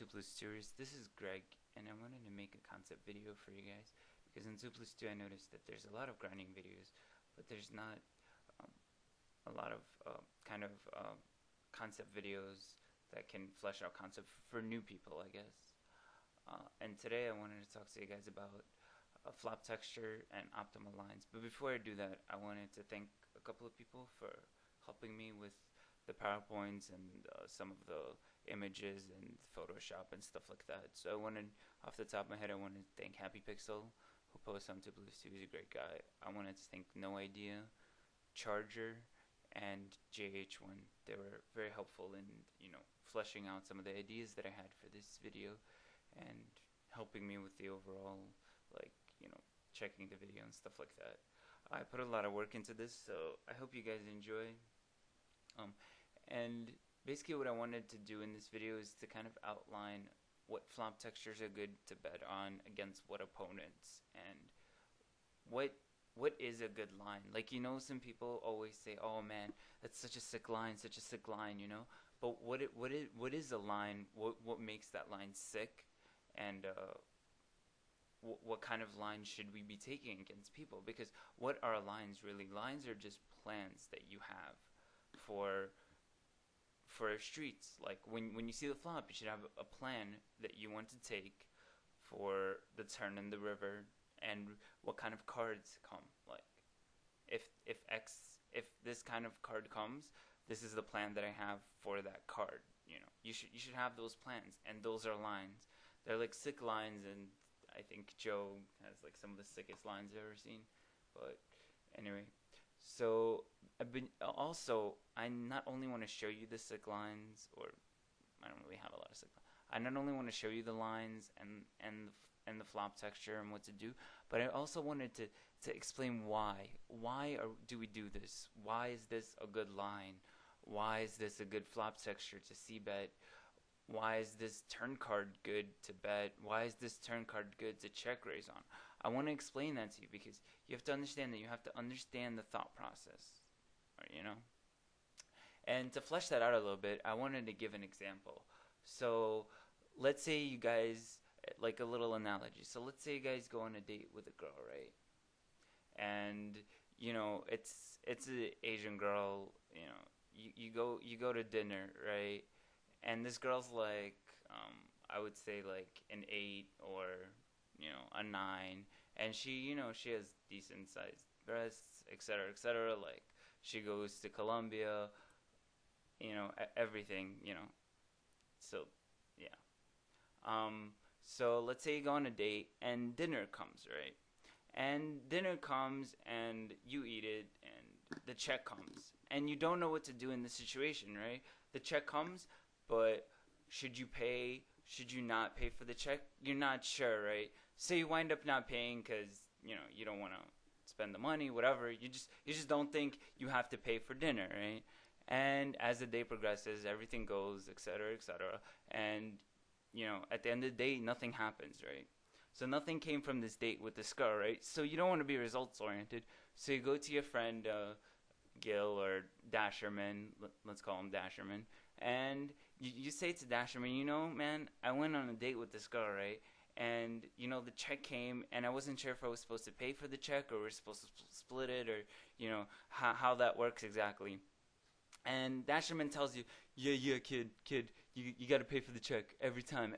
Two Series. This is Greg, and I wanted to make a concept video for you guys because in 2 I noticed that there's a lot of grinding videos, but there's not um, a lot of concept videos that can flesh out concept for new people, I guess. And today I wanted to talk to you guys about flop texture and optimal lines. But before I do that, I wanted to thank a couple of people for helping me with the PowerPoints and some of the images and Photoshop and stuff like that. So I wanted, off the top of my head, I wanted to thank Happy Pixel, who posts on Tubalist, who's a great guy. I wanted to thank No Idea, Charger, and JH1. They were very helpful in, fleshing out some of the ideas that I had for this video and helping me with the overall, like, checking the video and stuff like that. I put a lot of work into this, so I hope you guys enjoy. And basically what I wanted to do in this video is to kind of outline what flop textures are good to bet on against what opponents, and what is a good line. Like, some people always say, "Oh man, that's such a sick line, such a sick line." But what is a line? What makes that line sick? And what kind of lines should we be taking against people? Because what are lines really? Lines are just plans that you have for streets. Like when you see the flop, you should have a plan that you want to take for the turn in the river and what kind of cards come. Like if this kind of card comes, this is the plan that I have for that card. You should have those plans, and those are lines. They're like sick lines, and I think Joe has like some of the sickest lines I've ever seen. But anyway, so I not only want to show you the sick lines, or I don't really have a lot of sick lines. I not only want to show you the lines and the flop texture and what to do, but I also wanted to explain why. Do we do this? Why is this a good line? Why is this a good flop texture to see bet? Why is this turn card good to bet? Why is this turn card good to check raise on? I want to explain that to you because you have to understand that you have to understand the thought process, And to flesh that out a little bit, I wanted to give an example. So let's say you guys, like a little analogy. So let's say you guys go on a date with a girl, right? And it's an Asian girl. You go to dinner, right? And this girl's like, I would say like an 8 or a 9, and she has decent sized breasts, etc., etc. Like she goes to Colombia, everything, So yeah. So let's say you go on a date and dinner comes, right? And dinner comes and you eat it and the check comes. And you don't know what to do in this situation, right? The check comes, but should you pay? Should you not pay for the check? You're not sure, right? So you wind up not paying because, you don't want to spend the money, whatever. You just don't think you have to pay for dinner, right? And as the day progresses, everything goes, etc., etc. And, at the end of the day, nothing happens, right? So nothing came from this date with this girl, right? So you don't want to be results oriented. So you go to your friend Gil or Dasherman, let's call him Dasherman, and you say to Dasherman, man, I went on a date with this girl, right? And the check came, and I wasn't sure if I was supposed to pay for the check or we're supposed to split it, or how that works exactly. And Dasherman tells you, yeah, kid, you got to pay for the check every time.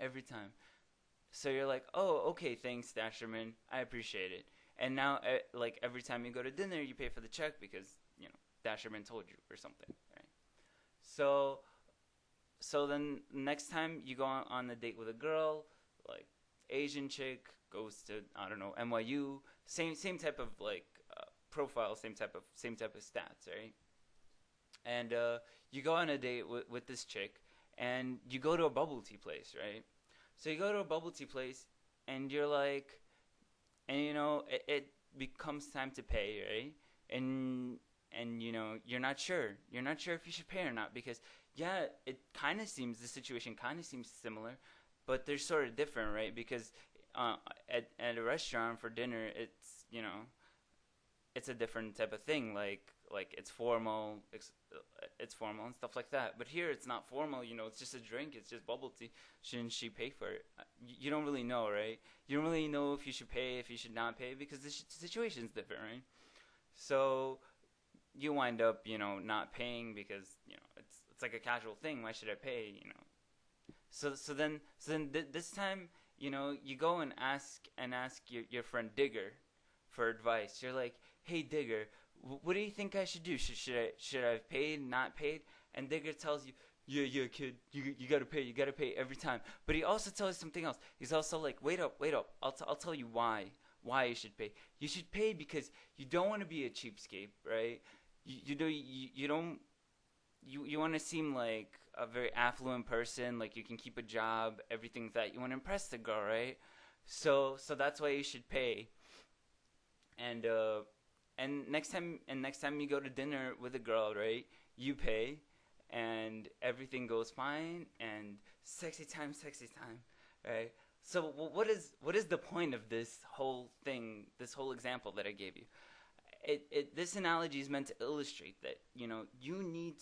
So you're like, oh, okay, thanks, Dasherman, I appreciate it. And now, like every time you go to dinner, you pay for the check because Dasherman told you or something, right? So then next time you go on a date with a girl, like Asian chick, goes to, I don't know, NYU, same type of like profile, same type of stats, right? And you go on a date with this chick, and you go to a bubble tea place, right? So you go to a bubble tea place, and you're like, and it becomes time to pay, right? And you're not sure if you should pay or not, because the situation kind of seems similar, but they're sort of different, right? Because at a restaurant for dinner, it's it's a different type of thing. Like it's formal, it's formal and stuff like that. But here it's not formal. It's just a drink. It's just bubble tea. Shouldn't she pay for it? You don't really know, right? You don't really know if you should pay, if you should not pay, because the situation's different, right? So you wind up, not paying because it's like a casual thing. Why should I pay? So then this time, you go and ask your friend Digger for advice. You're like, hey Digger, what do you think I should do? Should I have paid, not paid? And Digger tells you, yeah, kid, you gotta pay every time. But he also tells you something else. He's also like, wait up. I'll tell you why you should pay. You should pay because you don't want to be a cheapskate, right? You don't you want to seem like a very affluent person, like you can keep a job, everything like that. You want to impress the girl, right? So that's why you should pay. And next time you go to dinner with a girl, right? You pay, and everything goes fine, and sexy time, right? So what is the point of this whole thing, this whole example that I gave you? This analogy is meant to illustrate that you need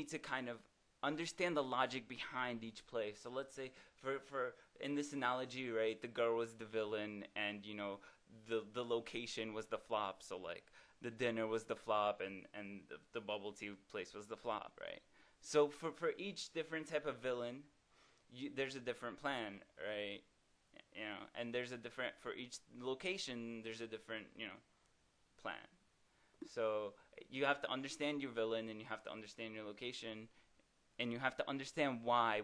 to kind of understand the logic behind each play. So let's say for in this analogy, right, the girl was the villain, and the location was the flop. So like the dinner was the flop, and the bubble tea place was the flop, right? So for each different type of villain, there's a different plan, right? And there's a different, for each location, there's a different plan. So you have to understand your villain, and you have to understand your location, and you have to understand why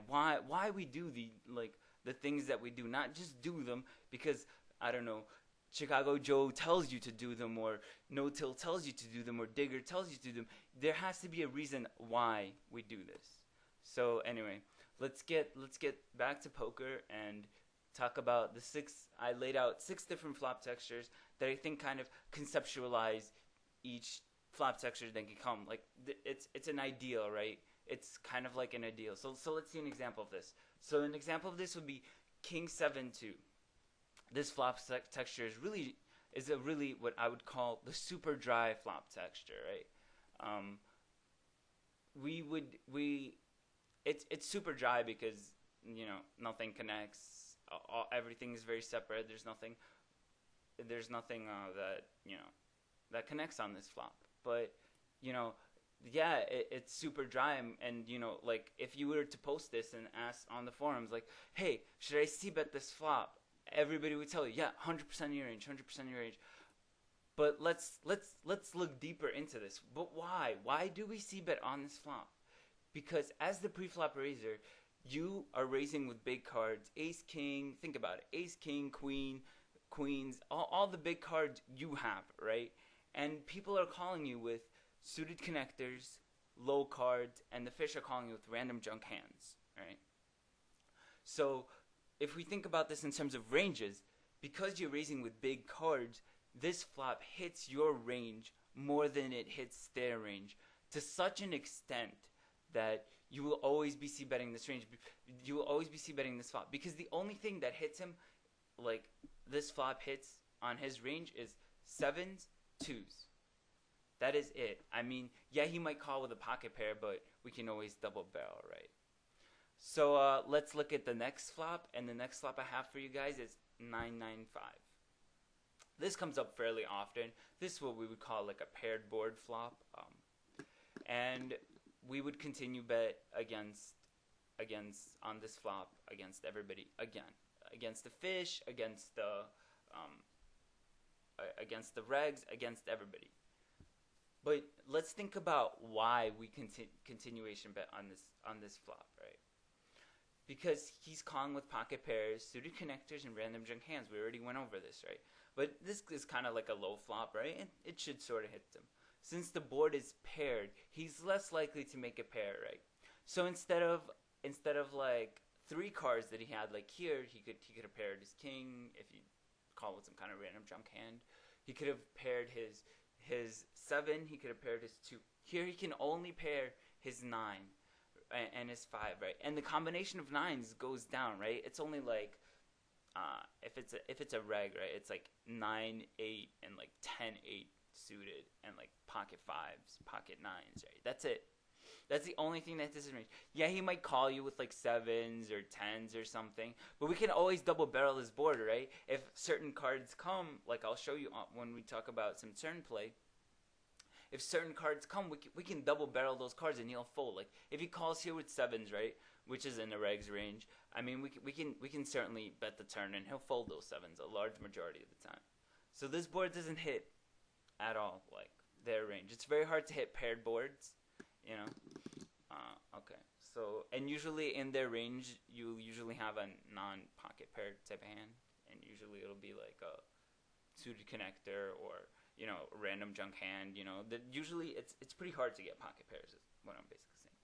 we do the things that we do, not just do them because, I don't know, Chicago Joe tells you to do them, or No Till tells you to do them, or Digger tells you to do them. There has to be a reason why we do this. So anyway, let's get back to poker and talk about I laid out 6 different flop textures that I think kind of conceptualize each flop texture that can come. Like it's an ideal, right? It's kind of like an ideal. So let's see an example of this. So an example of this would be King 7-2. This flop texture is a really what I would call the super dry flop texture, right? It's super dry because nothing connects. Everything is very separate. There's nothing that connects on this flop. But yeah, it's super dry, and like if you were to post this and ask on the forums, like, hey, should I c-bet this flop? Everybody would tell you, yeah, 100% your range, 100% your range. But let's look deeper into this. But why? Why do we c-bet on this flop? Because as the pre-flop raiser, you are raising with big cards, ace, king. Think about it, ace, king, queen, queens, all the big cards you have, right? And people are calling you with suited connectors, low cards, and the fish are calling you with random junk hands, right? So if we think about this in terms of ranges, because you're raising with big cards, this flop hits your range more than it hits their range, to such an extent that you will always be c-betting this range. You will always be c-betting this flop, because the only thing that hits him, like this flop hits on his range, is 7s, 2s. That is it. I mean, yeah, he might call with a pocket pair, but we can always double barrel, right? So let's look at the next flop, and the next flop I have for you guys is 9-9-5. This comes up fairly often. This is what we would call like a paired board flop, and we would continue bet against on this flop against everybody again, against the fish, against the regs, against everybody. But let's think about why we continuation bet on this flop, right? Because he's calling with pocket pairs, suited connectors, and random junk hands. We already went over this, right? But this is kind of like a low flop, right? And it should sort of hit him. Since the board is paired, he's less likely to make a pair, right? So instead of like 3 cards that he had, like here, he could have paired his king if he called with some kind of random junk hand. He could have paired his 7. He could have paired his 2. Here he can only pair his 9 and his 5, right? And the combination of 9s goes down, right? It's only like if it's a reg, right? It's like 9-8 and like 10-8 suited and like pocket fives, pocket nines, right? That's it. That's the only thing that doesn't range. Yeah, he might call you with like sevens or tens or something, but we can always double barrel his board, right? If certain cards come, like I'll show you when we talk about some turn play. If certain cards come, we can double barrel those cards and he'll fold. Like if he calls here with sevens, right, which is in the regs range, I mean we can certainly bet the turn and he'll fold those sevens a large majority of the time. So this board doesn't hit at all like their range. It's very hard to hit paired boards, you know. Okay. So and usually in their range, you usually have a non-pocket paired type of hand, and usually it'll be like a suited connector or a random junk hand. That usually it's pretty hard to get pocket pairs. Is what I'm basically saying.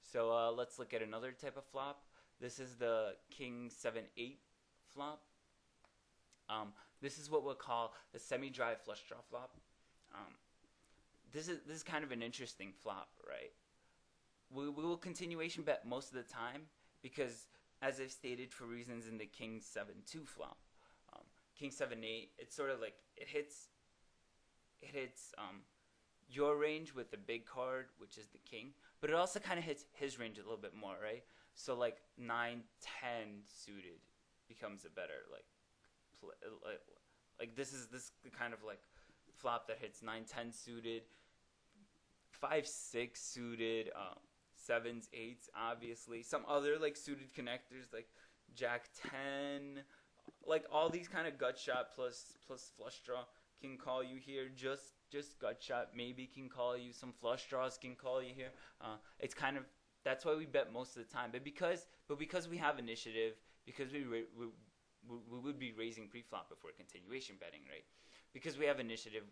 So let's look at another type of flop. This is the King 7-8 flop. This is what we'll call the semi-dry flush draw flop. This is kind of an interesting flop, right? We will continuation bet most of the time because, as I've stated, for reasons in the King 7-2 flop, King 7-8, it's sort of like it hits your range with the big card, which is the king, but it also kind of hits his range a little bit more, right? So like 9-10 suited becomes a better like this kind of like flop that hits 9-10 suited, 5-6 suited, 7s, 8s, obviously. Some other like suited connectors like Jack 10, like all these kind of gut shot plus flush draw can call you here. Just gut shot maybe can call you. Some flush draws can call you here. It's kind of that's why we bet most of the time. But because we have initiative, because we would be raising pre-flop before continuation betting, right? Because we have initiative,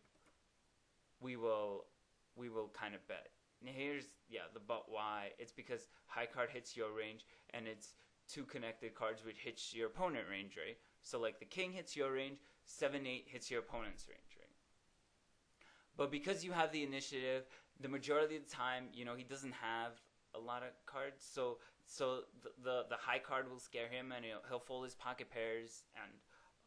we will kind of bet. Now here's the but why. It's because high card hits your range and it's two connected cards which hits your opponent range, right? So like the king hits your range, 7-8 hits your opponent's range, right? But because you have the initiative, the majority of the time, he doesn't have a lot of cards, so the high card will scare him and he'll fold his pocket pairs and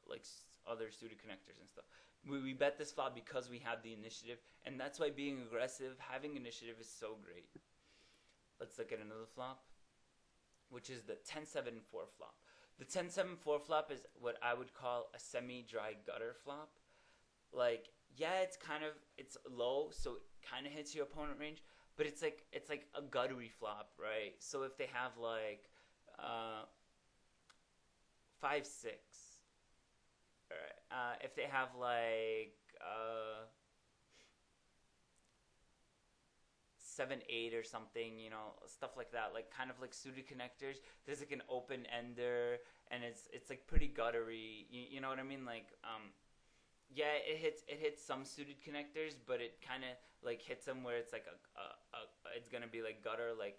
like other suited connectors and stuff. We bet this flop because we have the initiative, and that's why being aggressive, having initiative is so great. Let's look at another flop, which is the 10-7-4 flop. The 10-7-4 flop is what I would call a semi-dry gutter flop. Like, yeah, it's low, so it kind of hits your opponent range, but it's like a guttery flop, right? So if they have like 5-6. Alright, if they have like 7-8 or something, stuff like that, like kind of like suited connectors. There's like an open ender, and it's like pretty guttery. You know what I mean? Like, yeah, it hits some suited connectors, but it kind of like hits them where it's like it's gonna be like gutter, like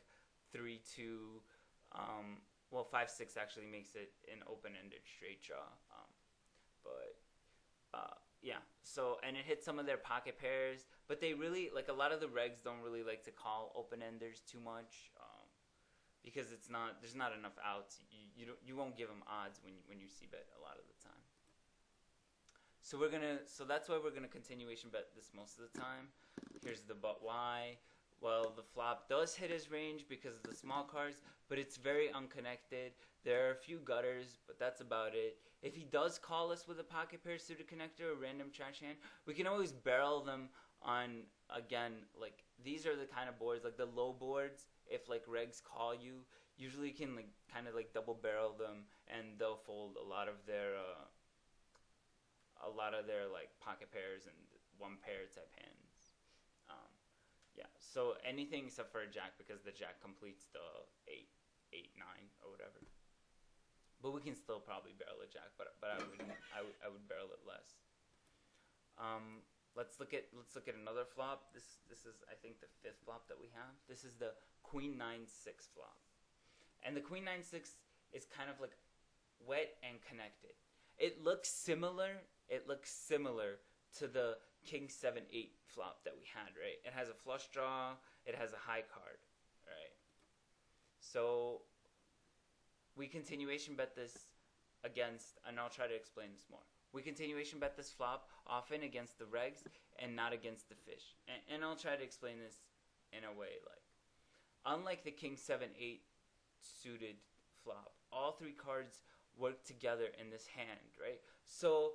3-2. 5-6 actually makes it an open-ended straight draw. Yeah, so, and it hits some of their pocket pairs, but they really, like, a lot of the regs don't really like to call open-enders too much, because there's not enough outs. You won't give them odds when you see bet a lot of the time. So that's why we're gonna continuation bet this most of the time. Here's the but why. Well, the flop does hit his range because of the small cards, but it's very unconnected. There are a few gutters, but that's about it. If he does call us with a pocket pair suited connector or random trash hand, we can always barrel them on, again, like, these are the kind of boards, like the low boards, if, like, regs call you, usually you can, like, kind of, like, double barrel them, and they'll fold a lot of their, like, pocket pairs and one pair type hands. Yeah, so anything except for a jack, because the jack completes the 8, 9, or whatever. But we can still probably barrel a jack, but I would barrel it less. Let's look at another flop. This is, I think, the 5th flop that we have. This is the Queen 9-6 flop, and the Queen 9-6 is kind of like wet and connected. It looks similar to the King 7-8 flop that we had, right? It has a flush draw, it has a high card, right? So we continuation bet this against, and I'll try to explain this more. We continuation bet this flop often against the regs and not against the fish. And I'll try to explain this in a way like, unlike the king 7-8 suited flop, all three cards work together in this hand, right? So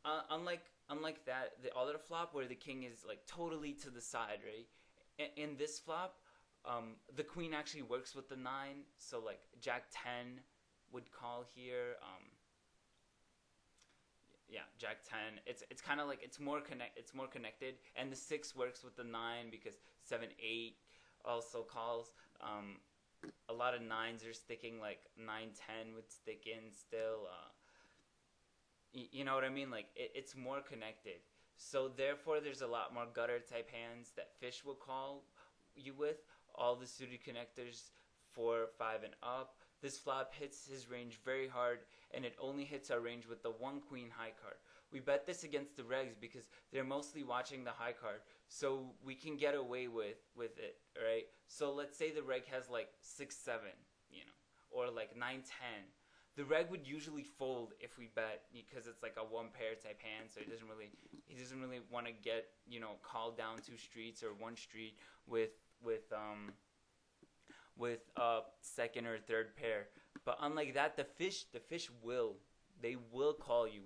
unlike that, the other flop where the king is like totally to the side, right? In this flop, the queen actually works with the 9, so like Jack 10 would call here. Yeah, Jack 10. It's kind of like it's more connected, and the 6 works with the 9 because 7-8 also calls. A lot of 9s are sticking, like 9-10 would stick in still. You know what I mean? Like it's more connected. So therefore, there's a lot more gutter type hands that fish will call you with. All the suited connectors 4, 5, and up. This flop hits his range very hard, and it only hits our range with the 1 queen high card. We bet this against the regs because they're mostly watching the high card, so we can get away with it, right? So let's say the reg has like 6, 7, you know, or like 9, 10. The reg would usually fold if we bet because it's like a 1 pair type hand, so he doesn't really want to get, you know, called down 2 streets or 1 street with second or third pair. But unlike that, the fish will call you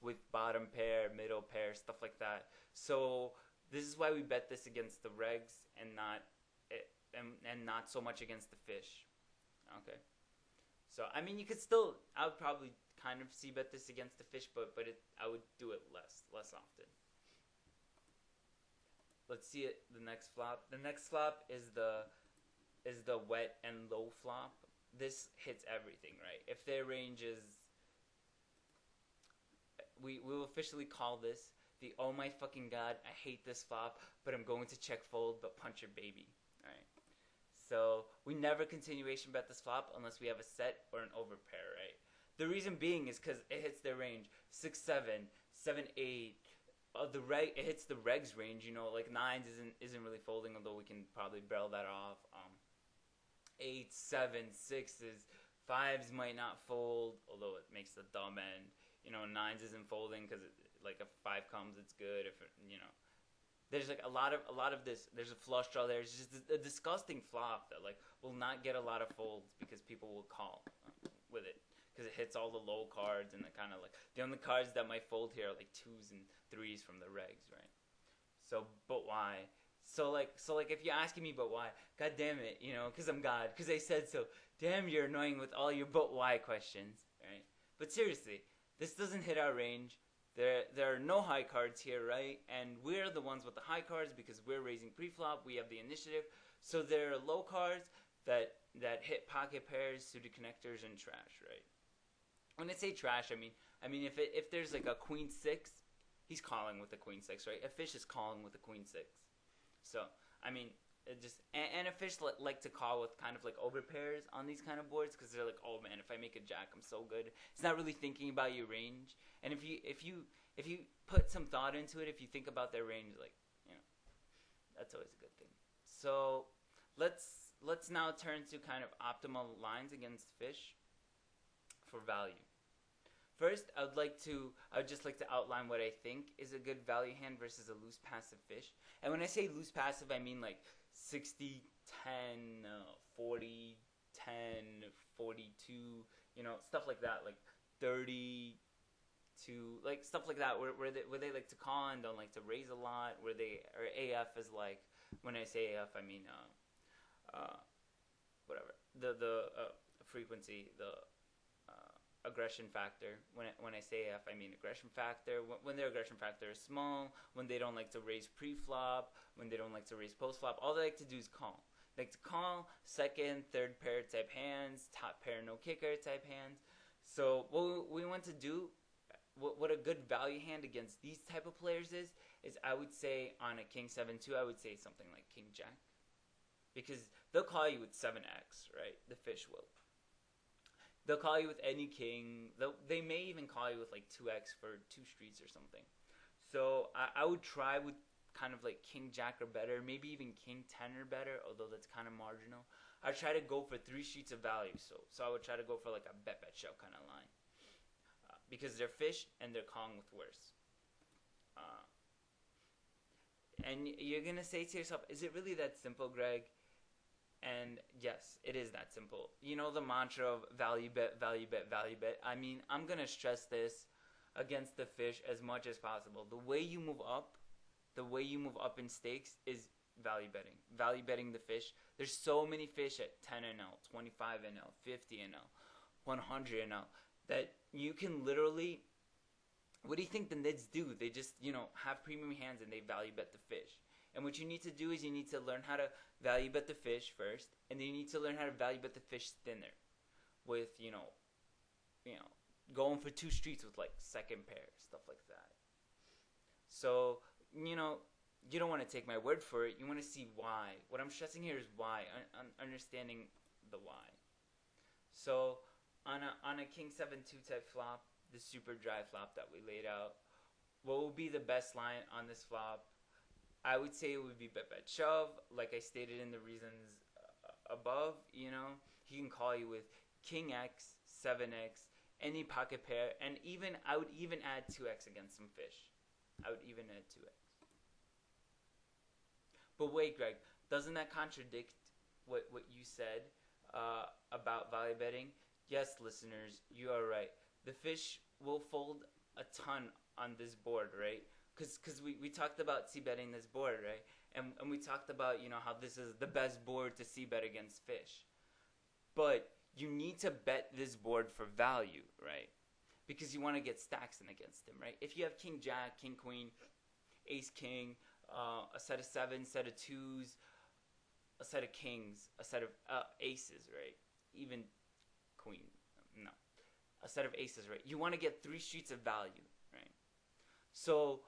with bottom pair, middle pair, stuff like that. So this is why we bet this against the regs and not so much against the fish. Okay. So I mean, you could still, I would probably kind of see bet this against the fish, but I would do it less often. Let's see it. The next flop. The next flop is the wet and low flop. This hits everything, right? If their range is, we will officially call this the oh my fucking god, I hate this flop, but I'm going to check fold, but punch your baby. All right. So we never continuation bet this flop unless we have a set or an overpair, right? The reason being is because it hits their range 6, 7, 7, 8. It hits the regs range, you know, like 9s isn't really folding, although we can probably barrel that off. 8, 7, 6s, 5s might not fold, although it makes the dumb end. You know, 9s isn't folding because like if 5 comes, it's good. If it, you know, there's like a lot of this. There's a flush draw there. It's just a disgusting flop that like will not get a lot of folds because people will call with it because it hits all the low cards and the kind of like the only cards that might fold here are like 2s and 3s from the regs, right? So, but why? So like if you're asking me, but why? God damn it, you know, because I'm God, because I said so. Damn, you're annoying with all your but why questions, right? But seriously, this doesn't hit our range. There are no high cards here, right? And we're the ones with the high cards because we're raising pre-flop. We have the initiative. So there are low cards that hit pocket pairs, suited connectors, and trash, right? When I say trash, I mean if there's like a queen 6, he's calling with the queen 6, right? A fish is calling with the queen 6. So, I mean, it just and a fish like to call with kind of like over pairs on these kind of boards because they're like, oh man, if I make a jack, I'm so good. It's not really thinking about your range. And if you put some thought into it, if you think about their range, like, you know, that's always a good thing. So let's now turn to kind of optimal lines against fish for value. First, I would just like to outline what I think is a good value hand versus a loose passive fish. And when I say loose passive, I mean like 60, 10, 40, 10, 42, you know, stuff like that, like 30 to, like stuff like that, where they like to call and don't like to raise a lot, or AF is like, when I say AF, I mean, whatever, the frequency, the aggression factor. When I say AF, I mean aggression factor. When their aggression factor is small, when they don't like to raise pre-flop, when they don't like to raise post-flop, all they like to do is call. They like to call second, third pair type hands, top pair no kicker type hands. So what we want to do, what a good value hand against these type of players is I would say on a king 7-2, I would say something like king jack, because they'll call you with 7x, right? The fish will. They'll call you with any king. They may even call you with like 2x for 2 streets or something. So I would try with kind of like king jack or better, maybe even king 10 or better, although that's kind of marginal. I'd try to go for 3 streets of value. So I would try to go for like a bet shove kind of line. because they're fish and they're calling with worse. Uh, and you're gonna say to yourself, is it really that simple, Greg? And yes, it is that simple. You know the mantra of value bet, value bet, value bet. I mean, I'm gonna stress this against the fish as much as possible. The way you move up in stakes is value betting. Value betting the fish. There's so many fish at 10 NL, 25 NL, 50 NL, 100 NL that you can literally. What do you think the Nids do? They just, have premium hands and they value bet the fish. And what you need to do is you need to learn how to value bet the fish first, and then you need to learn how to value bet the fish thinner with, going for 2 streets with like second pair, stuff like that. So, you don't want to take my word for it. You want to see why. What I'm stressing here is why, understanding the why. So, on a King 7-2 type flop, the super dry flop that we laid out, what would be the best line on this flop? I would say it would be bet bet shove, like I stated in the reasons above. He can call you with King X, 7X, any pocket pair, and I would even add 2X against some fish. I would even add 2X. But wait, Greg, doesn't that contradict what you said about value betting? Yes, listeners, you are right. The fish will fold a ton on this board, right? Because we talked about c-betting this board, right? And we talked about, how this is the best board to c-bet against fish. But you need to bet this board for value, right? Because you want to get stacks in against him, right? If you have King Jack, King Queen, Ace King, a set of 7s, set of 2s, a set of kings, a set of aces, right? Even Queen, no. A set of aces, right? You want to get 3 streets of value, right? So,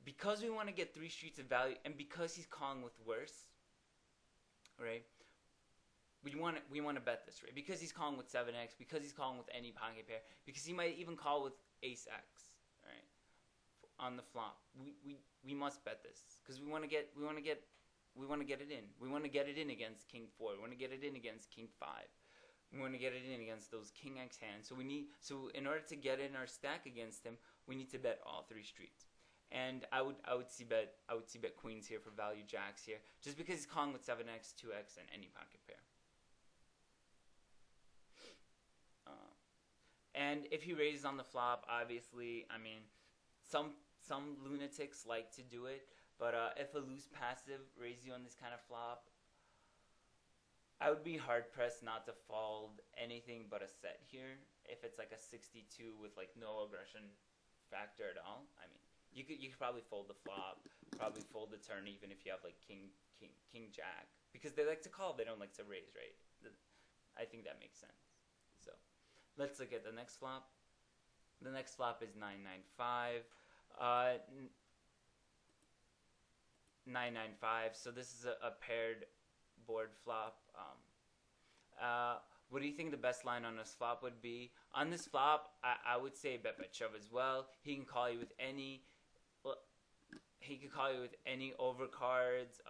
because we want to get 3 streets of value, and because he's calling with worse, right? We want to bet this, right? Because he's calling with 7X, because he's calling with any pocket pair, because he might even call with Ace X, right? On the flop, we must bet this because we want to get it in. We want to get it in against King 4. We want to get it in against King 5. We want to get it in against those King X hands. So in order to get in our stack against him, we need to bet all 3 streets. And I would see bet queens here for value, jacks here, just because he's calling with 7X, 2X, and any pocket pair. And if he raises on the flop, obviously, I mean, some lunatics like to do it, but if a loose passive raises you on this kind of flop, I would be hard pressed not to fold anything but a set here. If it's like a 62 with like no aggression factor at all, I mean, you could probably fold the flop, probably fold the turn even if you have like king jack, because they like to call, they don't like to raise, right? I think that makes sense. So let's look at the next flop. The next flop is 995. 995. So this is a paired board flop. What do you think the best line on this flop would be? On this flop, I would say bet bet shove as well. He can call you with any. He could call you with any overcards,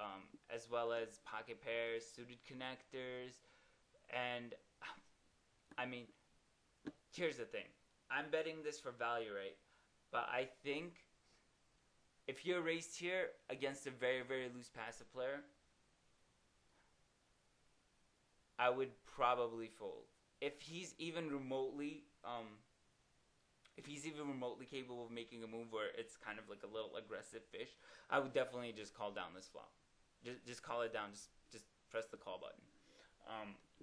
as well as pocket pairs, suited connectors, and I mean, here's the thing. I'm betting this for value, right? But I think if you're raised here against a very, very loose passive player, I would probably fold. If he's even remotely capable of making a move where it's kind of like a little aggressive fish, I would definitely just call down this flop. Just call it down. Just press the call button.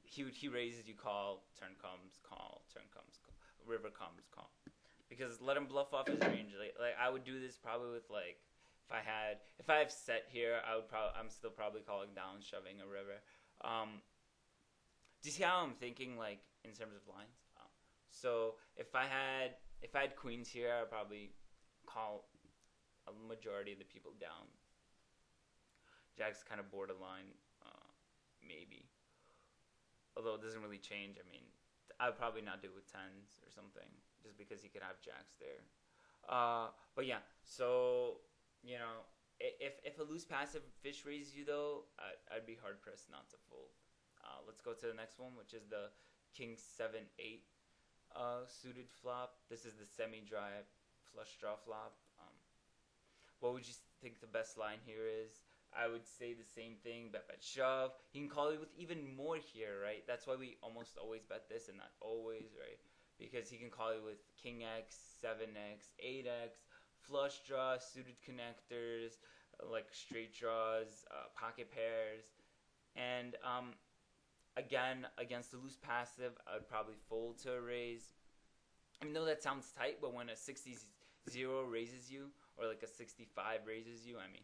He raises, you call, turn comes, call, turn comes, call, river comes, call. Because let him bluff off his range. Like I would do this probably with like if I have set here, I'm still probably calling down, shoving a river. Do you see how I'm thinking like in terms of lines? So if I had queens here, I'd probably call a majority of the people down. Jack's kind of borderline, maybe. Although it doesn't really change. I mean, I would probably not do it with 10s or something, just because he could have jacks there. But yeah, so, if a loose passive fish raises you, though, I'd be hard-pressed not to fold. Let's go to the next one, which is the King 7-8. suited flop. This is the semi-dry flush draw flop. What would you think the best line here is? I would say the same thing, bet bet shove. He can call you with even more here, right? That's why we almost always bet this and not always, right? Because he can call you with king x, 7x, 8x, flush draw, suited connectors, like straight draws, pocket pairs. And again, against the loose passive, I would probably fold to a raise. I know that sounds tight, but when a 60-0 raises you, or like a 65 raises you, I mean,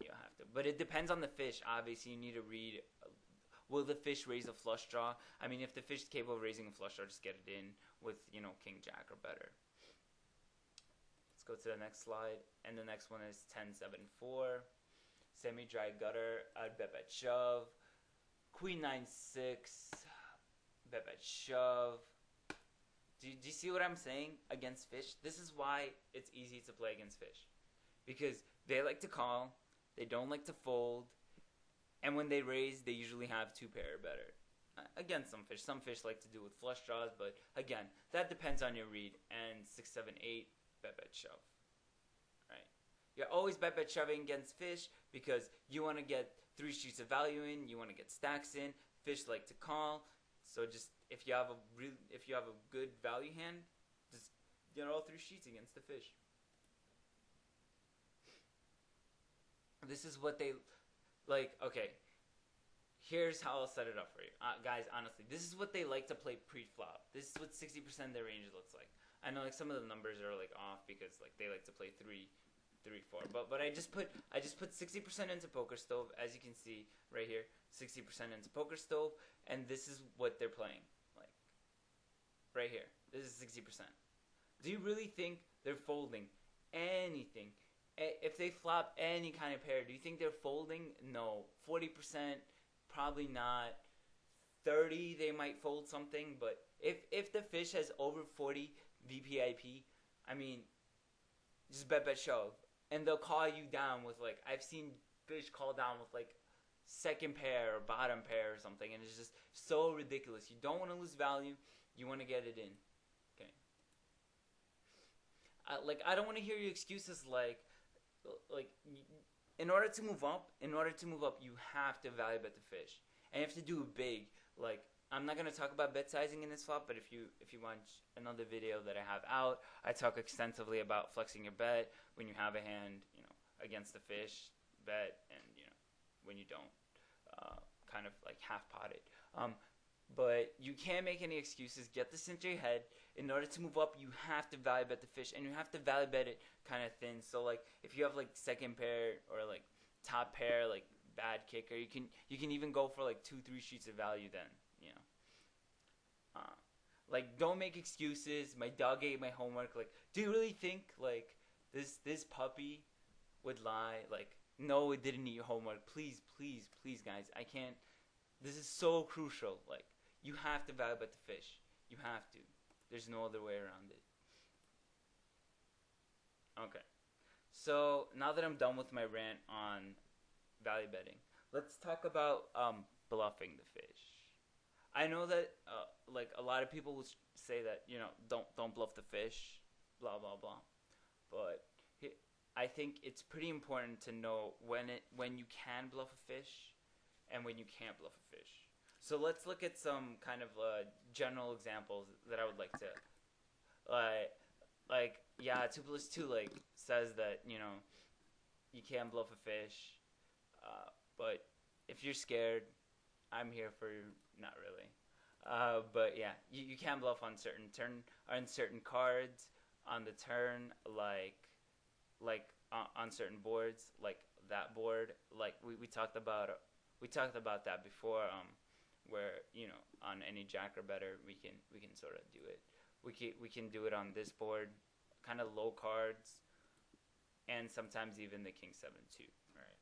you have to. But it depends on the fish. Obviously, you need to read. Will the fish raise a flush draw? I mean, if the fish is capable of raising a flush draw, just get it in with, king jack or better. Let's go to the next slide. And the next one is 10-7-4. Semi-dry gutter. I'd bet bet shove. Queen 9-6. Bet bet shove. Do you see what I'm saying against fish? This is why it's easy to play against fish. Because they like to call, they don't like to fold, and when they raise, they usually have two pair or better. Against some fish. Some fish like to do with flush draws, but again, that depends on your read. And 6-7-8, bet bet shove. Right? You're always bet bet shoving against fish because you want to get 3 streets of value in, you want to get stacks in. Fish like to call. So just if you have a good value hand, just get all 3 sheets against the fish. This is what they like. Okay, here's how I'll set it up for you, guys. Honestly, this is what they like to play pre-flop. This is what 60% of their range looks like. I know like some of the numbers are like off because like they like to play 3, 4. But I just put 60% into Poker Stove, as you can see right here. 60% into Poker Stove, and this is what they're playing. Like right here, this is 60%. Do you really think they're folding anything? If they flop any kind of pair, do you think they're folding? No. 40%, probably not. 30, they might fold something. But if the fish has over 40 VPIP, I mean, just bet shove. And they'll call you down with like, I've seen fish call down with like second pair or bottom pair or something. And it's just so ridiculous. You don't want to lose value. You want to get it in. Okay. I don't want to hear your excuses like in order to move up, you have to value bet the fish, and you have to do it big. Like I'm not gonna talk about bet sizing in this flop, but if you watch another video that I have out, I talk extensively about flexing your bet when you have a hand, against the fish bet, and when you don't, kind of like half pot it. But you can't make any excuses. Get this into your head. In order to move up, you have to value bet the fish, and you have to value bet it kind of thin. So like if you have like second pair or like top pair, like bad kicker, you can even go for like 2-3 sheets of value then. Like don't make excuses. My dog ate my homework. Like, do you really think like this puppy would lie? Like, no, it didn't eat your homework. Please, guys, I can't. This is so crucial. Like. You have to value bet the fish. You have to. There's no other way around it. Okay. So now that I'm done with my rant on value betting, let's talk about bluffing the fish. I know that like a lot of people will say that don't bluff the fish, blah blah blah. But I think it's pretty important to know when you can bluff a fish and when you can't bluff a fish. So let's look at some kind of general examples that I would like to, like 2+2 like says that you can't bluff a fish, but if you're scared, I'm here for you. Not really, but yeah, you can bluff on certain cards on the turn, like on certain boards, like that board, like we talked about that before. Where on any jack or better we can sort of do it. We can do it on this board, kind of low cards, and sometimes even the king 7-2. Right.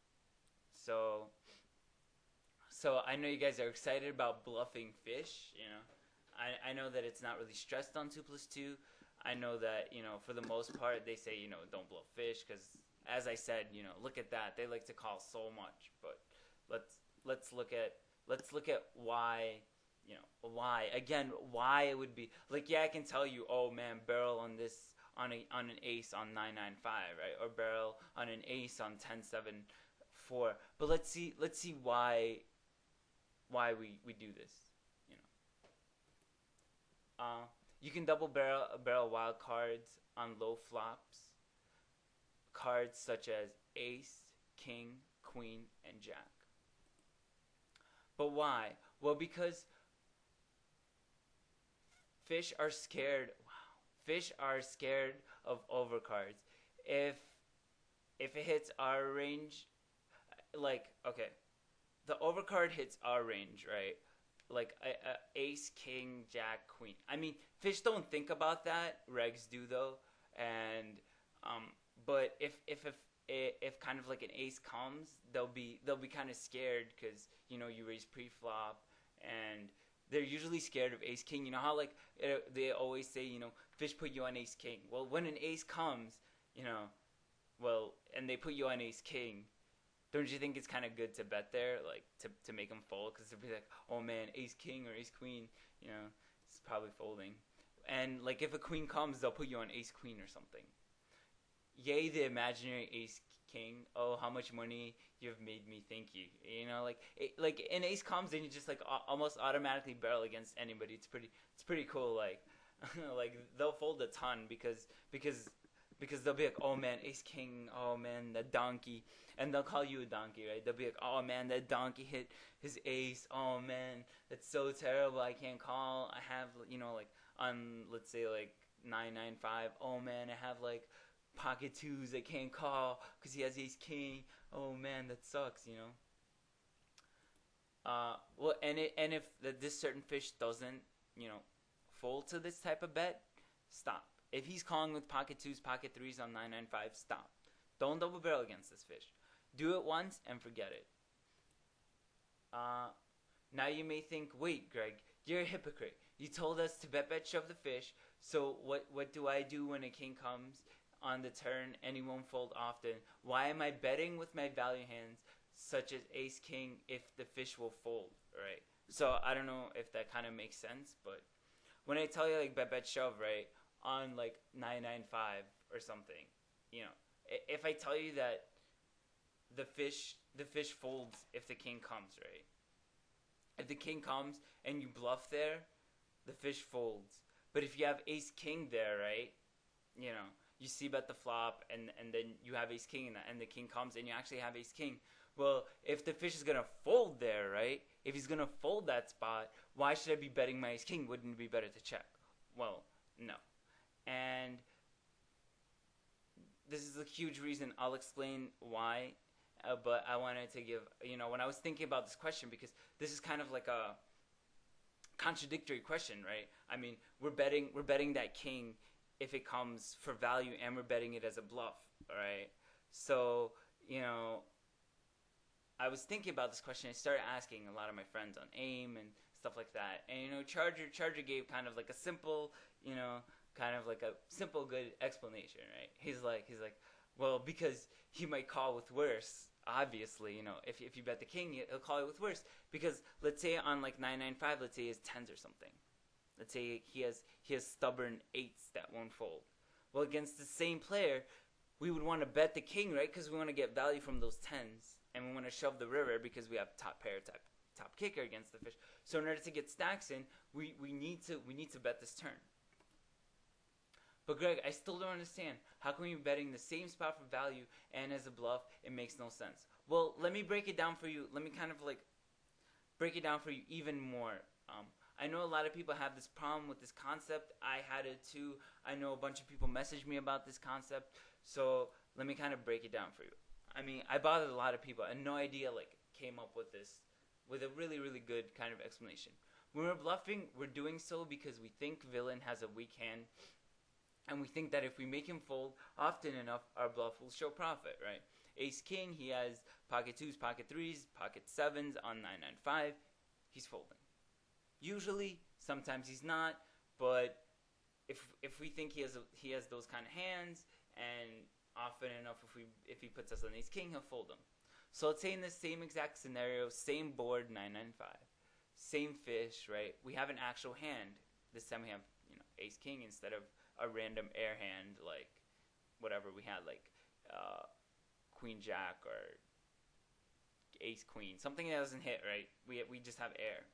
So I know you guys are excited about bluffing fish. I know that it's not really stressed on 2+2. I know that for the most part they say don't bluff fish because as I said look at that, they like to call so much. But let's look at why you know, why again, why it would be like, yeah, I can tell you, oh man, barrel on this on an ace on 995, right, or barrel on an ace on 10-7-4, but let's see why we do this, you know. You can double barrel wild cards on low flops, cards such as ace, king, queen, and jack. But why? Well, because fish are scared. Wow, fish are scared of overcards. If if it hits our range, like, okay, the overcard hits our range, right? Like a ace, king, jack, queen. I mean, fish don't think about that. Regs do though, and but if kind of like an ace comes, they'll be kind of scared because you know you raise pre-flop, and they're usually scared of ace king. You know how like they always say, you know, fish put you on ace king. Well, when an ace comes, you know, well, and they put you on ace king, don't you think it's kind of good to bet there, like to make them fold? Because they'll be like, oh man, ace king or ace queen, you know, it's probably folding. And like if a queen comes, they'll put you on ace queen or something. Yay, the imaginary ace king. Oh, how much money you've made me think you. You know, like an ace comes and you just like almost automatically barrel against anybody. It's pretty cool. Like like they'll fold a ton because they'll be like, oh man, ace king, oh man, that donkey, and they'll call you a donkey, right? They'll be like, oh man, that donkey hit his ace, oh man, that's so terrible, I can't call. I have, you know, like on, let's say like 995, oh man, I have like pocket twos, I can't call because he has ace king, oh man, that sucks, you know. Well, and if this certain fish doesn't, you know, fold to this type of bet, stop. If he's calling with pocket twos, pocket threes on 995, stop. Don't double barrel against this fish. Do it once and forget it. Now you may think, wait, Greg, you're a hypocrite. You told us to bet shove the fish. So what do I do when a king comes on the turn and he won't fold often? Why am I betting with my value hands such as ace king if the fish will fold, right? So I don't know if that kind of makes sense, but when I tell you like bet shove, right, on like 995 or something, you know, if I tell you that the fish folds if the king comes, right? If the king comes and you bluff there, the fish folds. But if you have ace king there, right, you know, you see bet the flop and then you have ace king and the king comes and you actually have ace king. Well, if the fish is gonna fold there, right? If he's gonna fold that spot, why should I be betting my ace king? Wouldn't it be better to check? Well, no. And this is a huge reason. I'll explain why. But I wanted to give, you know, when I was thinking about this question, because this is kind of like a contradictory question, right? I mean, we're betting that king if it comes for value, and we're betting it as a bluff, right? So, you know, I was thinking about this question. I started asking a lot of my friends on AIM and stuff like that. And, you know, Charger gave kind of like a simple, you know, kind of like a simple, good explanation, right? He's like, well, because he might call with worse. Obviously, you know, if you bet the king, he'll call it with worse. Because let's say on like 995, let's say he has tens or something. Let's say he has stubborn eights that won't fold. Well, against the same player, we would want to bet the king, right? Because we want to get value from those tens, and we want to shove the river because we have top pair, top kicker against the fish. So in order to get stacks in, we need to bet this turn. But Greg, I still don't understand. How come you're betting the same spot for value and as a bluff? It makes no sense. Well, let me break it down for you. Let me kind of like break it down for you even more. I know a lot of people have this problem with this concept. I had it too. I know a bunch of people messaged me about this concept. So let me kind of break it down for you. I mean, I bothered a lot of people. And no idea like came up with this, with a really, really good kind of explanation. When we're bluffing, we're doing so because we think villain has a weak hand. And we think that if we make him fold often enough, our bluff will show profit, right? Ace king, he has pocket twos, pocket threes, pocket sevens on 995. He's folding. Usually, sometimes he's not, but if we think he has those kind of hands, and often enough, if he puts us on ace king, he'll fold them. So let's say in the same exact scenario, same board, 995. same fish, right? We have an actual hand. This time we have, ace king instead of a random air hand like whatever we had, like queen jack or ace queen, something that doesn't hit, right? We just have air.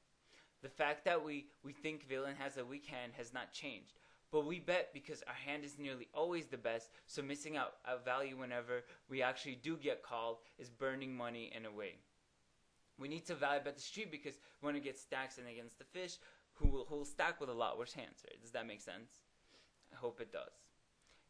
The fact that we think villain has a weak hand has not changed. But we bet because our hand is nearly always the best, so missing out a value whenever we actually do get called is burning money in a way. We need to value bet the street because we want to get stacks in against the fish who will stack with a lot worse hands, right? Does that make sense? I hope it does.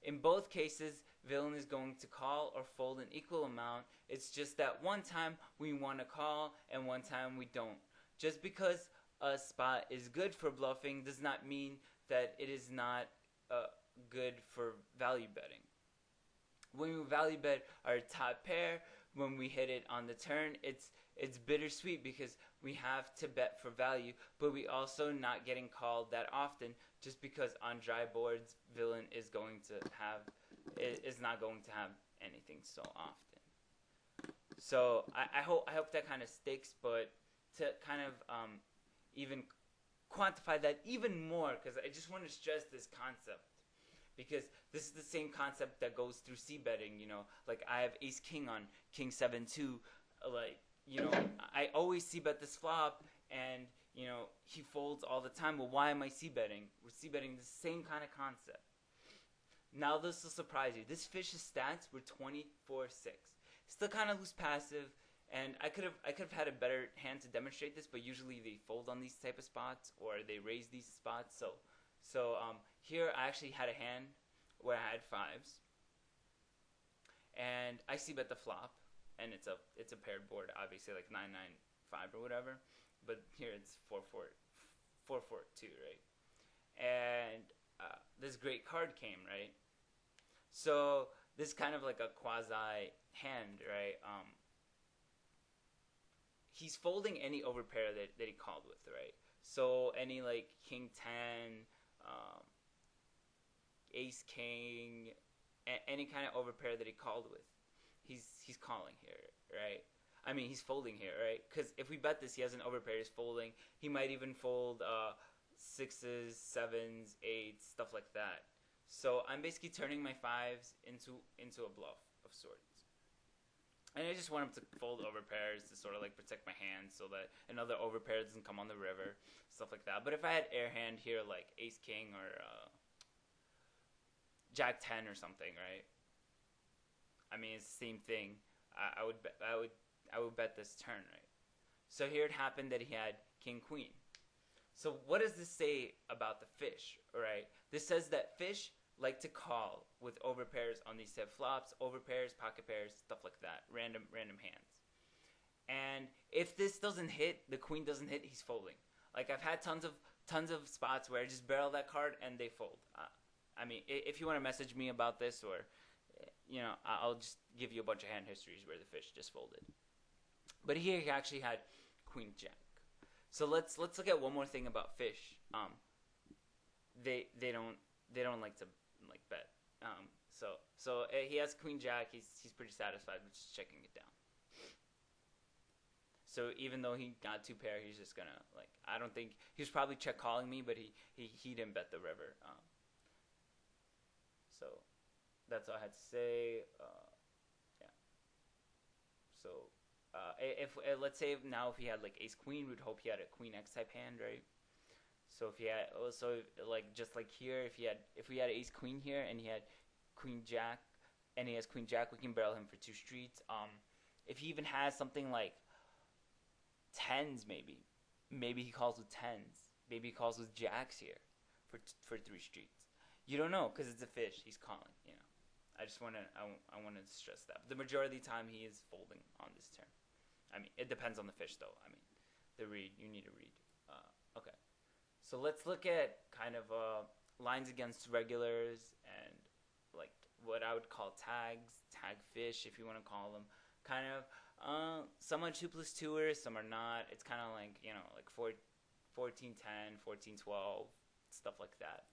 In both cases, villain is going to call or fold an equal amount. It's just that one time we want to call and one time we don't. Just because a spot is good for bluffing does not mean that it is not good for value betting. When we value bet our top pair, when we hit it on the turn, it's bittersweet because we have to bet for value, but we also not getting called that often just because on dry boards, villain is not going to have anything so often. So I hope that kind of sticks, but to kind of even quantify that even more, because I just want to stress this concept, because this is the same concept that goes through c betting. Like I have ace king on king 7-2, like I always c bet this flop, and he folds all the time. Well, why am I c betting? We're c betting the same kind of concept. Now this will surprise you. This fish's stats were 24-6. Still kind of loose passive. And I could have had a better hand to demonstrate this, but usually they fold on these type of spots or they raise these spots. So here I actually had a hand where I had fives, and I c bet the flop, and it's a paired board, obviously like 9-9-5 or whatever, but here it's 4-4-2, right? And this great card came, right? So this is kind of like a quasi hand, right? He's folding any overpair that he called with, right? So any like king 10, ace king, any kind of overpair that he called with, he's calling here, right? I mean, he's folding here, right? Because if we bet this, he has an overpair, he's folding. He might even fold sixes, sevens, eights, stuff like that. So I'm basically turning my fives into a bluff of sorts. And I just want him to fold overpairs to sort of like protect my hand so that another overpair doesn't come on the river, stuff like that. But if I had air hand here like ace king or jack 10 or something, right? I mean, it's the same thing. I would bet this turn, right? So here it happened that he had king queen. So what does this say about the fish, right? This says that fish like to call with overpairs on these set flops, overpairs, pocket pairs, stuff like that, random hands. And if this doesn't hit, the queen doesn't hit, he's folding. Like I've had tons of spots where I just barrel that card and they fold. I mean, if you want to message me about this, or I'll just give you a bunch of hand histories where the fish just folded. But here he actually had queen jack. So let's look at one more thing about fish. They don't like to bet. So he has queen jack. He's pretty satisfied with just checking it down. So even though he got two pair, he's just gonna I don't think he was probably check calling me, but he didn't bet the river. So that's all I had to say. Yeah. So if let's say now if he had like ace queen, we'd hope he had a queen x type hand, right? So if he had just like here, if we had ace queen here and he had queen jack and he has queen jack, we can barrel him for two streets. If he even has something like tens, maybe he calls with tens. Maybe he calls with jacks here for three streets. You don't know because it's a fish. He's calling. I just want to stress that. But the majority of the time he is folding on this turn. I mean, it depends on the fish though. I mean, the read, you need a read. Okay. So let's look at kind of lines against regulars and like what I would call tags, tag fish if you want to call them. Kind of some are 2+2ers, some are not. It's kind of like, like 14-10, 14-12, stuff like that.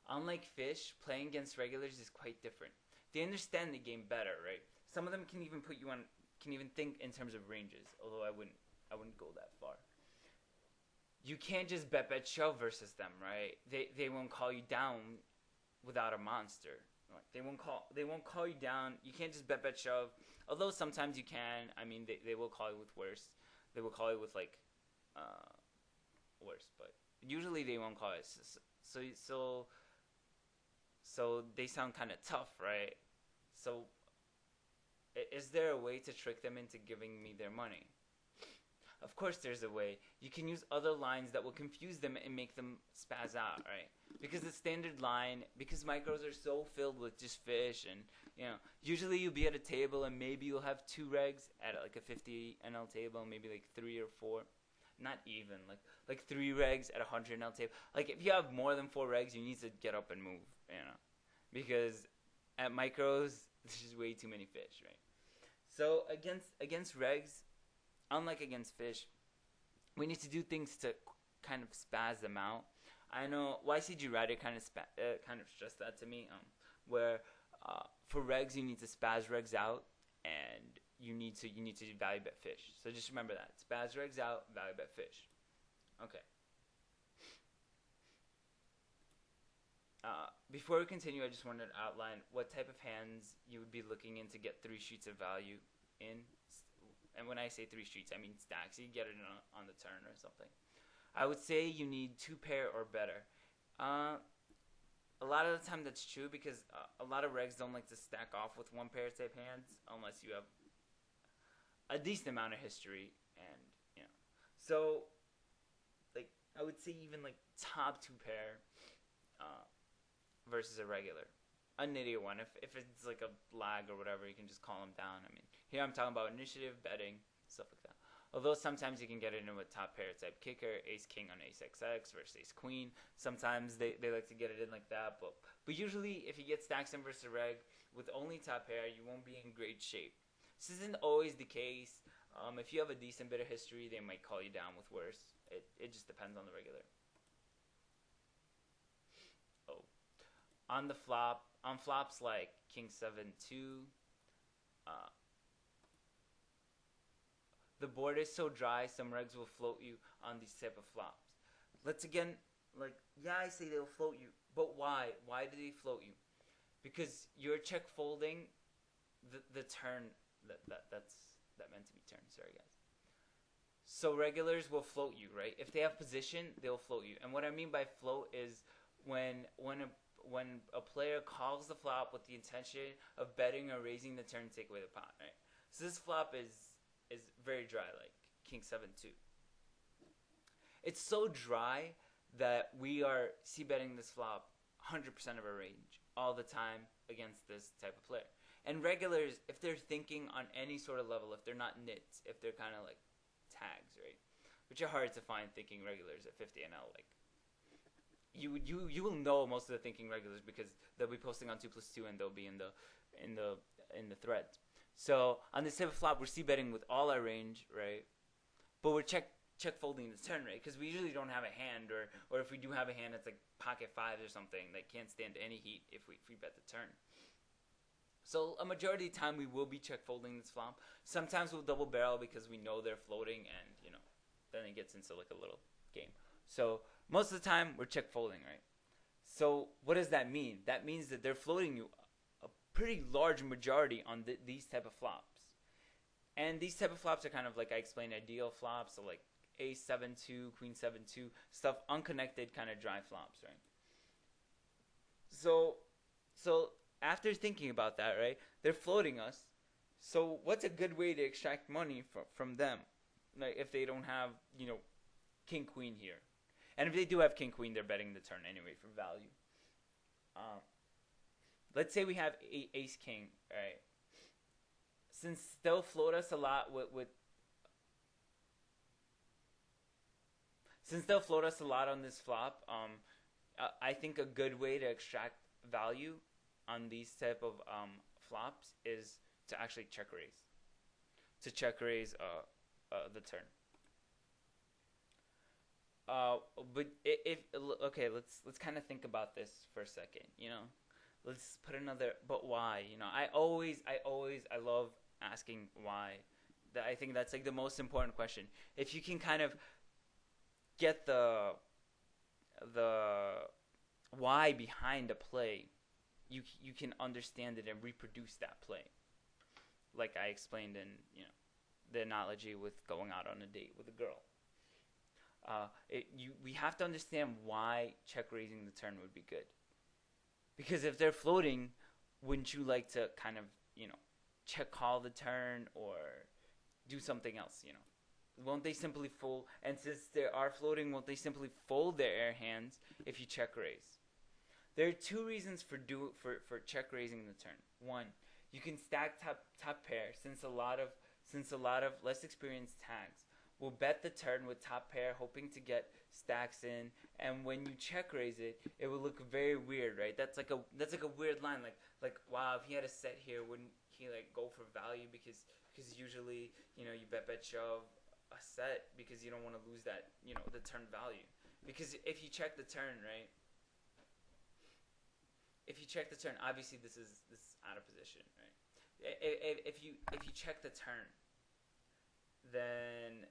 Unlike fish, playing against regulars is quite different. They understand the game better, right? Some of them can even think in terms of ranges, although I wouldn't go that far. you can't just bet shove versus them, right? They won't call you down without a monster. Like, they won't call you down. You can't just bet shove. Although sometimes you can. I mean, they will call you with worse. They will call you with like uh, worse, but usually they won't call it. So so they sound kind of tough, right? So is there a way to trick them into giving me their money? Of course, there's a way. You can use other lines that will confuse them and make them spaz out, right? Because the standard line, because micros are so filled with just fish, and usually you'll be at a table and maybe you'll have two regs at like a 50 NL table, maybe like three or four, not even like three regs at a 100 NL table. Like if you have more than four regs, you need to get up and move, because at micros there's just way too many fish, right? So against regs, unlike against fish, we need to do things to kind of spaz them out. I know YCG Rider kind of stressed that to me, where for regs you need to spaz regs out, and you need to value bet fish. So just remember that, spaz regs out, value bet fish. Okay. Before we continue, I just wanted to outline what type of hands you would be looking in to get 3 sheets of value in. And when I say 3 streets, I mean stacks. You get it on the turn or something. I would say you need 2 pair or better. A lot of the time that's true, because a lot of regs don't like to stack off with 1 pair type hands unless you have a decent amount of history. And so like I would say even like top 2 pair versus a regular. A nittier one. If it's like a lag or whatever, you can just call them down. I mean, here I'm talking about initiative, betting, stuff like that. Although sometimes you can get it in with top pair type kicker, ace king on ace xx versus ace queen. Sometimes they like to get it in like that, but usually if you get stacks in versus a reg with only top pair, you won't be in great shape. This isn't always the case. If you have a decent bit of history, they might call you down with worse. It just depends on the regular. Oh, on the flop, on flops like king 7-2. The board is so dry, some regs will float you on these type of flops. Let's again, like, yeah, I say they'll float you, but why? Why do they float you? Because you're check folding the turn that meant to be turn. Sorry, guys. So regulars will float you, right? If they have position, they'll float you. And what I mean by float is when a player calls the flop with the intention of betting or raising the turn to take away the pot, right? So this flop is very dry, like king 7-2. It's so dry that we are c-betting this flop 100% of our range all the time against this type of player. And regulars, if they're thinking on any sort of level, if they're not nits, if they're kind of like tags, right? Which are hard to find thinking regulars at 50 NL. Like you will know most of the thinking regulars because they'll be posting on 2+2 and they'll be in the threads. So on this type of flop, we're c-betting with all our range, right? But we're check folding the turn, right? Because we usually don't have a hand, or if we do have a hand, it's like pocket 5s or something that can't stand any heat if we free bet the turn. So a majority of the time we will be check folding this flop. Sometimes we'll double barrel because we know they're floating, and then it gets into like a little game. So most of the time we're check folding, right? So what does that mean? That means that they're floating you a pretty large majority on these type of flops. And these type of flops are kind of like I explained, ideal flops, so like ace 7-2, queen 7-2, stuff, unconnected kind of dry flops, right? So after thinking about that, right, they're floating us. So what's a good way to extract money from them? Like if they don't have, king queen here. And if they do have king queen, they're betting the turn anyway for value. Let's say we have ace king, right? Since they'll float us a lot since they'll float us a lot on this flop, I think a good way to extract value on these type of flops is to actually check raise. To check raise the turn. But let's kind of think about this for a second. Let's put another. But why? I love asking why. I think that's like the most important question. If you can kind of get the why behind a play, you can understand it and reproduce that play. Like I explained in the analogy with going out on a date with a girl. We have to understand why check raising the turn would be good. Because if they're floating, wouldn't you like to kind of check call the turn or do something else? Won't they simply fold? And since they are floating, won't they simply fold their air hands if you check raise? There are two reasons for check raising the turn. One, you can stack top pair since a lot of less experienced tags will bet the turn with top pair, hoping to get stacks in, and when you check raise it, it will look very weird, right? That's like a weird line, like wow, if he had a set here, wouldn't he like go for value because usually you bet shove a set because you don't want to lose that the turn value, because if you check the turn, right? If you check the turn, obviously this is out of position, right? If you check the turn, then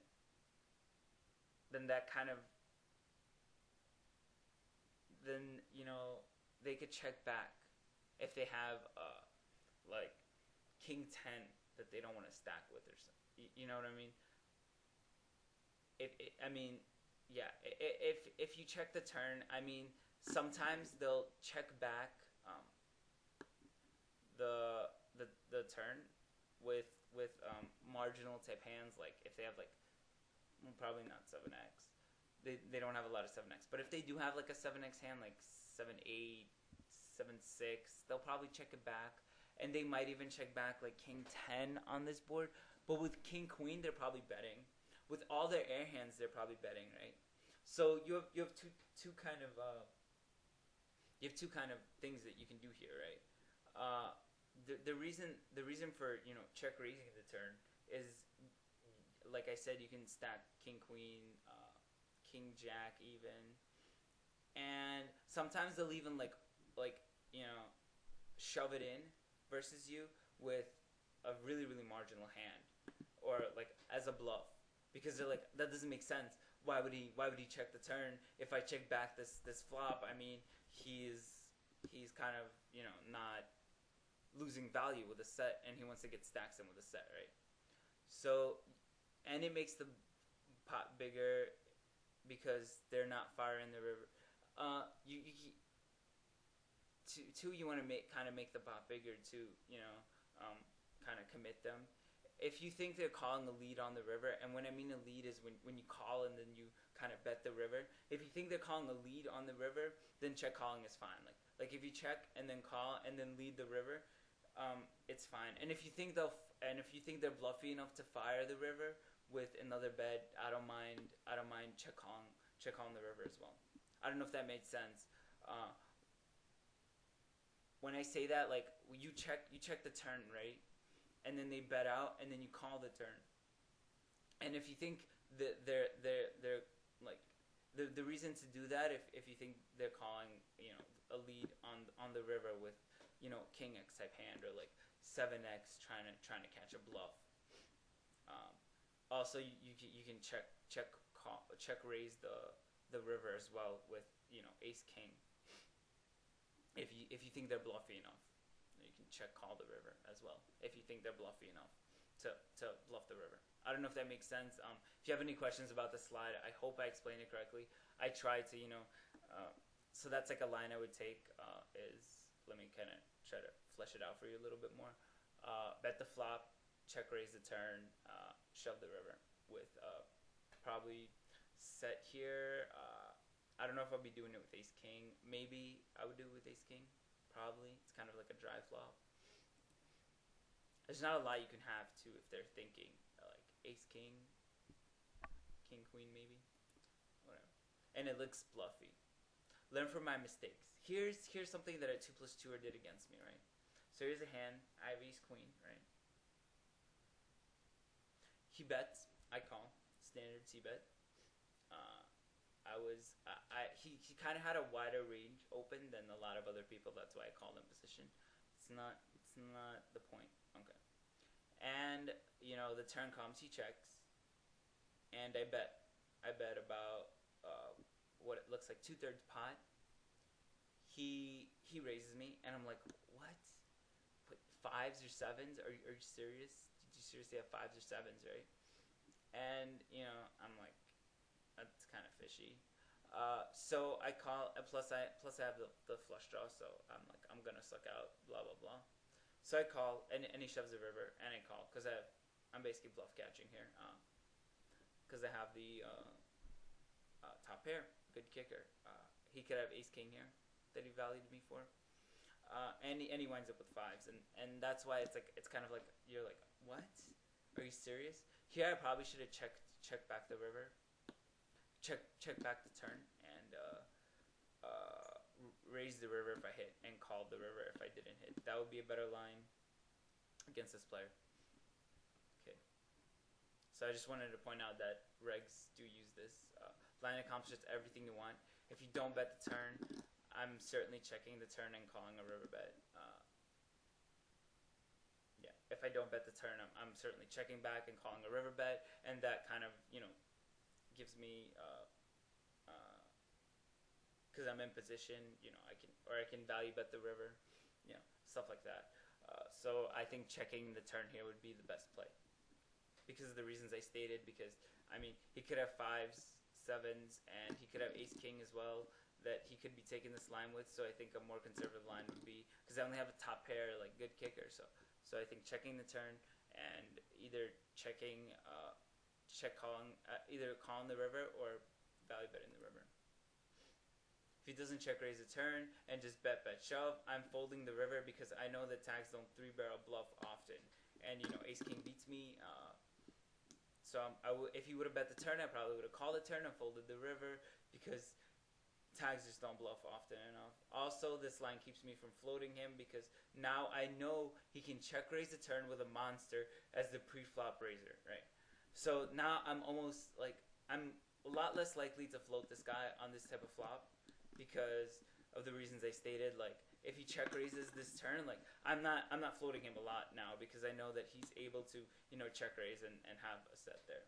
that kind of they could check back if they have like king 10 that they don't want to stack with or something. You know what I mean? If you check the turn, I mean sometimes they'll check back the turn with marginal type hands, like if they have like probably not 7x. They don't have a lot of 7x, but if they do have like a 7x hand, like 7-8, 7-6, they'll probably check it back, and they might even check back like king 10 on this board. But with king queen, they're probably betting. With all their air hands, they're probably betting, right? So you have two kind of things that you can do here, right? The reason for check raising the turn is, like I said, you can stack king queen, king jack even, and sometimes they'll even like shove it in versus you with a really really marginal hand, or like as a bluff, because they're like, that doesn't make sense. Why would he check the turn if I check back this flop? I mean, he's kind of not losing value with a set, and he wants to get stacks in with a set, right? So, and it makes the pot bigger because they're not firing the river. You want to make the pot bigger to kind of commit them. If you think they're calling a lead on the river, and when I mean a lead is when you call and then you kind of bet the river. If you think they're calling a lead on the river, then check calling is fine. Like if you check and then call and then lead the river, it's fine. And if you think they're bluffy enough to fire the river with another bet, I don't mind check calling the river as well. I don't know if that made sense. When I say that, like you check the turn, right? And then they bet out, and then you call the turn. And if you think that they're like the reason to do that, if you think they're calling a lead on the river with king x type hand, or like 7x trying to catch a bluff. Also, you can check raise the river as well with ace king. If you think they're bluffy enough, you can check call the river as well. If you think they're bluffy enough to bluff the river. I don't know if that makes sense. If you have any questions about the slide, I hope I explained it correctly. I tried to so that's like a line I would take. Let me kind of try to flesh it out for you a little bit more. Bet the flop, check raise the turn, shove the river with probably set here. I don't know if I'll be doing it with ace king. Maybe I would do it with ace king. Probably. It's kind of like a dry flop. There's not a lot you can have too if they're thinking like ace king, king queen maybe, whatever. And it looks bluffy. Learn from my mistakes. Here's something that a 2+2er did against me, right? So here's a hand. I have ace queen, right? He bets. I call. Standard c-bet. He kind of had a wider range open than a lot of other people. That's why I called him position. It's not the point. Okay. And the turn comes. He checks, and I bet about what it looks like 2/3 pot, he raises me, and I'm like, what? What, fives or sevens? Are you serious? Did you seriously have fives or sevens, right? And I'm like, that's kind of fishy. So I call. Plus I have the flush draw, so I'm like, I'm gonna suck out. Blah blah blah. So I call, and he shoves the river, and I call because I'm basically bluff catching here. Because I have the top pair, good kicker. He could have ace king here that he valued me for. And he winds up with fives, and that's why it's kind of like you're like, what? Are you serious? Here I probably should have checked back the river, check back the turn, and raised the river if I hit, and called the river if I didn't hit. That would be a better line against this player. Okay, so I just wanted to point out that regs do use this. Line accomplishes everything you want. If you don't bet the turn, I'm certainly checking the turn and calling a river bet. Yeah, if I don't bet the turn, I'm certainly checking back and calling a river bet, and that kind of gives me because I'm in position, I can value bet the river, stuff like that. So I think checking the turn here would be the best play because of the reasons I stated. Because he could have fives, sevens, and he could have ace king as well that he could be taking this line with. So I think a more conservative line would be, because I only have a top pair, like good kicker. So I think checking the turn and either either calling the river or value betting the river. If he doesn't check raise the turn and just bet shove, I'm folding the river because I know that tags don't 3-barrel bluff often, and ace king beats me. So if he would have bet the turn, I probably would have called the turn and folded the river because tags just don't bluff often enough. Also, this line keeps me from floating him because now I know he can check raise the turn with a monster as the pre-flop raiser, right? So now I'm almost like, I'm a lot less likely to float this guy on this type of flop because of the reasons I stated. Like, if he check raises this turn, like I'm not floating him a lot now because I know that he's able to check raise and have a set there.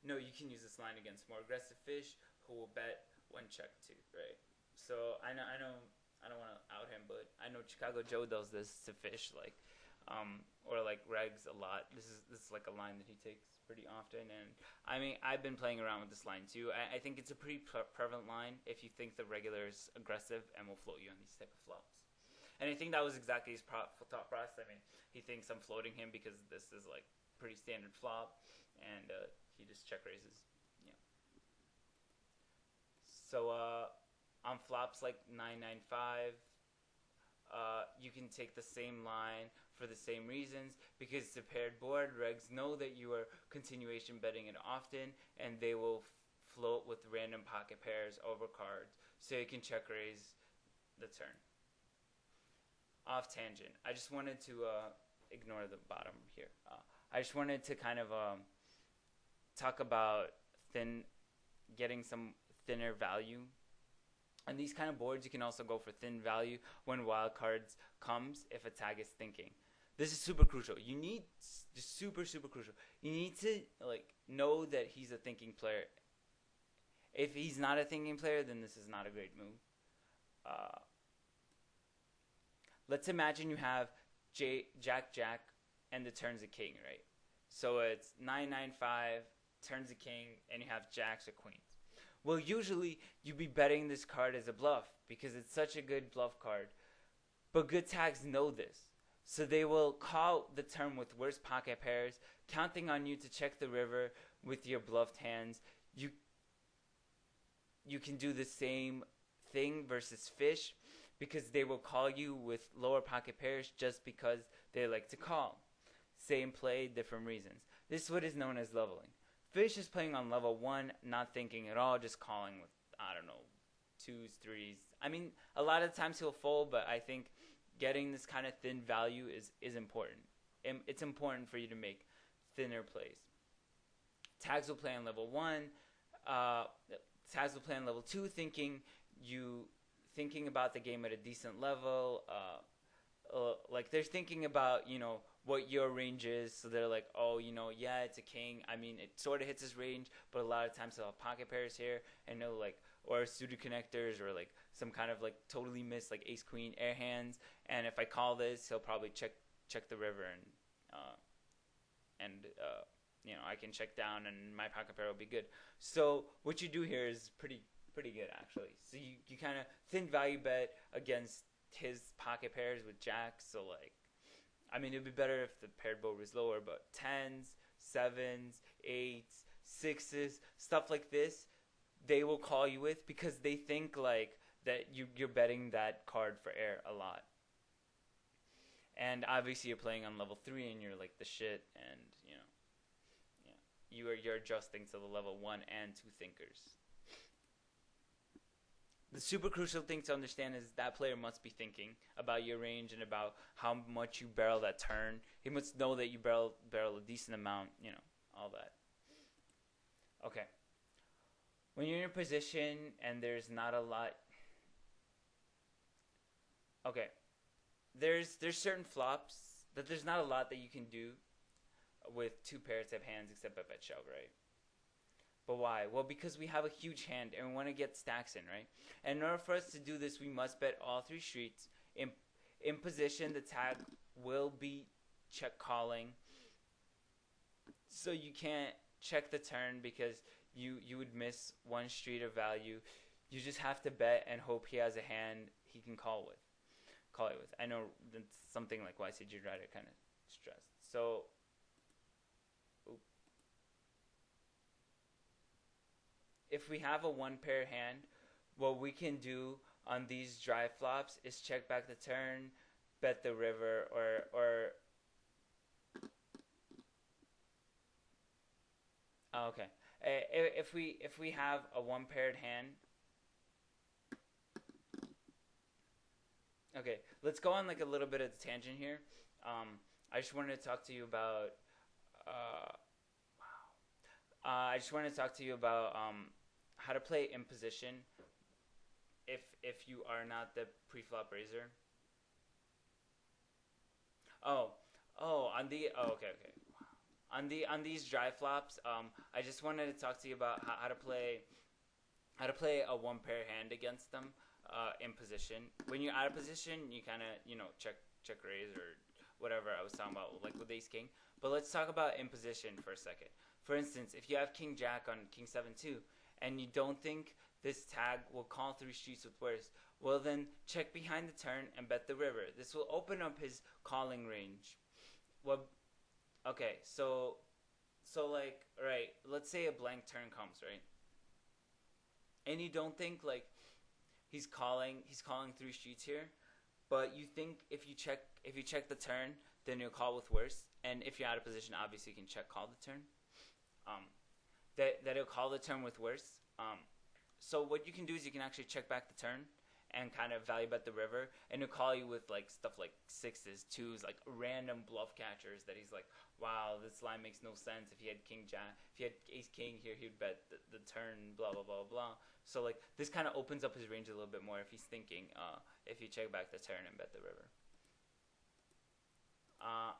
No, you can use this line against more aggressive fish who will bet when checked too, right? So I don't want to out him, but I know Chicago Joe does this to fish, like or like regs a lot. This is like a line that he takes pretty often, and I've been playing around with this line too. I think it's a pretty prevalent line if you think the regular is aggressive and will float you on these type of flops. And I think that was exactly his thought process. He thinks I'm floating him because this is like pretty standard flop, and he just check raises. Yeah. So on flops like 995, you can take the same line for the same reasons because it's a paired board. Regs know that you are continuation betting it often, and they will float with random pocket pairs over cards, so you can check raise the turn. Off tangent. I just wanted to ignore the bottom here. I just wanted to kind of talk about getting some thinner value. And these kind of boards, you can also go for thin value when wild cards comes if a tag is thinking. This is super crucial. You need, just super crucial. You need to know that he's a thinking player. If he's not a thinking player, then this is not a great move. Let's imagine you have Jack, and the turn's a king, right? So it's 995, turns a king, and you have jacks or queens. Well, usually you'd be betting this card as a bluff because it's such a good bluff card. But good tags know this. So they will call the turn with worse pocket pairs, counting on you to check the river with your bluffed hands. You can do the same thing versus fish because they will call you with lower pocket pairs just because they like to call. Same play, different reasons. This is what is known as leveling. Fish is playing on level 1, not thinking at all, just calling with, 2s, 3s. A lot of times he'll fold, but I think getting this kind of thin value is important. It's important for you to make thinner plays. Tags will play on level 1. Tags will play on level 2, thinking about the game at a decent level. Like they're thinking about, what your range is. So they're like, oh, yeah, it's a king. I mean, it sort of hits his range, but a lot of times they'll have pocket pairs here, and no, like, or suited connectors, or like some kind of like totally missed like ace queen air hands. And if I call this, he'll probably check the river, and I can check down, and my pocket pair will be good. So what you do here is pretty good actually. So you kind of thin value bet against his pocket pairs with jacks. So like, I mean, it'd be better if the paired board was lower, but tens, sevens, eights, sixes, stuff like this, they will call you with because they think like that you're betting that card for air a lot. And obviously you're playing on level 3 and you're like the shit, and yeah, you're adjusting to the level 1 and 2 thinkers. The super crucial thing to understand is that player must be thinking about your range and about how much you barrel that turn. He must know that you barrel a decent amount, all that. Okay. When you're in a position and there's not a lot. Okay. There's certain flops that there's not a lot that you can do with 2 pairs of hands except bet shove, right? But why? Well, because we have a huge hand and we want to get stacks in, right? And in order for us to do this, we must bet all 3 streets. In position, the tag will be check calling. So you can't check the turn because you would miss 1 street of value. You just have to bet and hope he has a hand he can call it with. I know that's something like YCG Rider kind of stressed. So if we have a 1 pair hand, what we can do on these dry flops is check back the turn, bet the river, or oh, okay. If we have a 1 paired hand. Okay, let's go on like a little bit of a tangent here. I just wanted to talk to you about. I just wanted to talk to you about how to play in position if you are not the pre-flop raiser. Okay. On these dry flops, I just wanted to talk to you about how to play a 1 pair hand against them in position. When you're out of position, you kind of check raise or whatever I was talking about, like with ace king. But let's talk about in position for a second. For instance, if you have king jack on king 7-2 and you don't think this tag will call 3 streets with worse, well then check behind the turn and bet the river. This will open up his calling range. Well, okay, so like, right, let's say a blank turn comes, right? And you don't think like he's calling 3 streets here, but you think if you check the turn, then you'll call with worse. And if you're out of position, obviously you can check call the turn. That he'll call the turn with worse. So what you can do is you can actually check back the turn and kind of value bet the river, and he'll call you with like stuff like 6s, 2s, like random bluff catchers that he's like, wow, this line makes no sense. If he had king jack, if he had ace king here, he'd bet the turn, blah blah blah blah. So like this kind of opens up his range a little bit more if he's thinking, if you check back the turn and bet the river.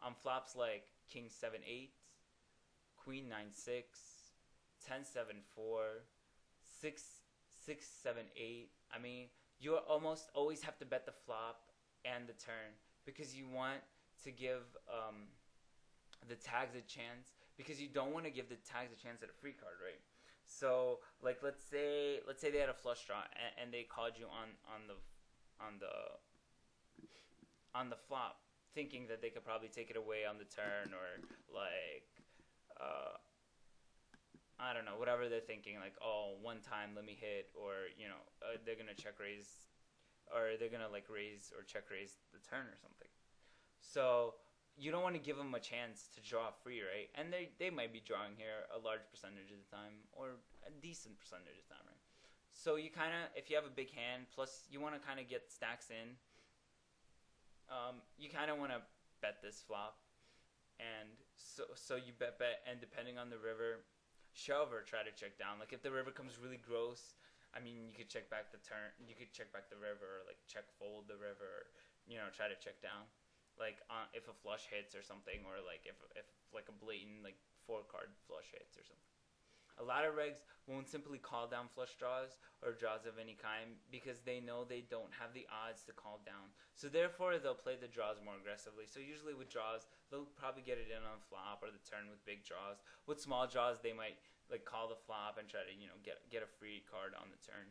On flops like king 7-8, queen 9-6, 10-7-4, 6-7-8. I mean, you almost always have to bet the flop and the turn because you want to give the tags a chance, because you don't want to give the tags a chance at a free card, right? So like let's say they had a flush draw and they called you on the flop, thinking that they could probably take it away on the turn, or like I don't know, whatever they're thinking, like, oh, 1 time let me hit, or they're gonna check raise, or they're gonna like raise or check raise the turn or something. So you don't want to give them a chance to draw free, right? And they might be drawing here a large percentage of the time, or a decent percentage of the time, right? So you kind of, if you have a big hand, plus you want to kind of get stacks in, you kind of want to bet this flop, and so you bet, and depending on the river, shove or try to check down. Like if the river comes really gross, I mean, you could check back the turn, you could check back the river, or like check fold the river, or, try to check down. like if a flush hits or something, or like if like a blatant like 4 card flush hits or something. A lot of regs won't simply call down flush draws or draws of any kind because they know they don't have the odds to call down. So therefore, they'll play the draws more aggressively. So usually with draws, they'll probably get it in on flop or the turn with big draws. With small draws, they might like call the flop and try to get a free card on the turn.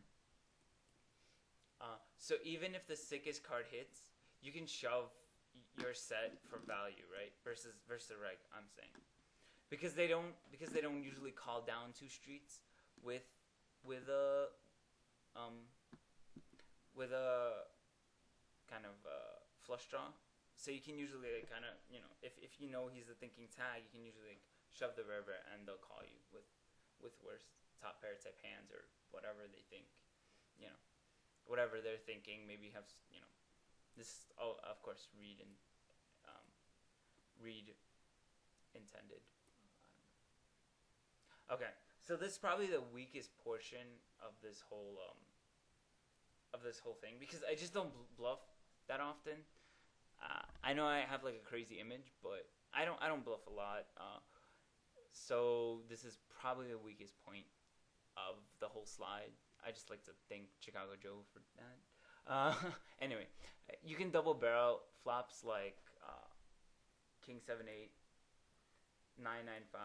So even if the sickest card hits, you can shove your set for value, right? Versus the reg, I'm saying. Because they don't usually call down 2 streets with with a um with a kind of flush draw. So you can usually like, kind of if you know he's the thinking tag, you can usually like shove the river and they'll call you with worse top pair type hands or whatever they think, you know, whatever they're thinking. Maybe have this. Oh, of course, read intended. Okay, so this is probably the weakest portion of this whole thing because I just don't bluff that often. I know I have like a crazy image, but I don't bluff a lot. So this is probably the weakest point of the whole slide. I just like to thank Chicago Joe for that. Anyway, you can double barrel flops like King 7 8, 9 9 5,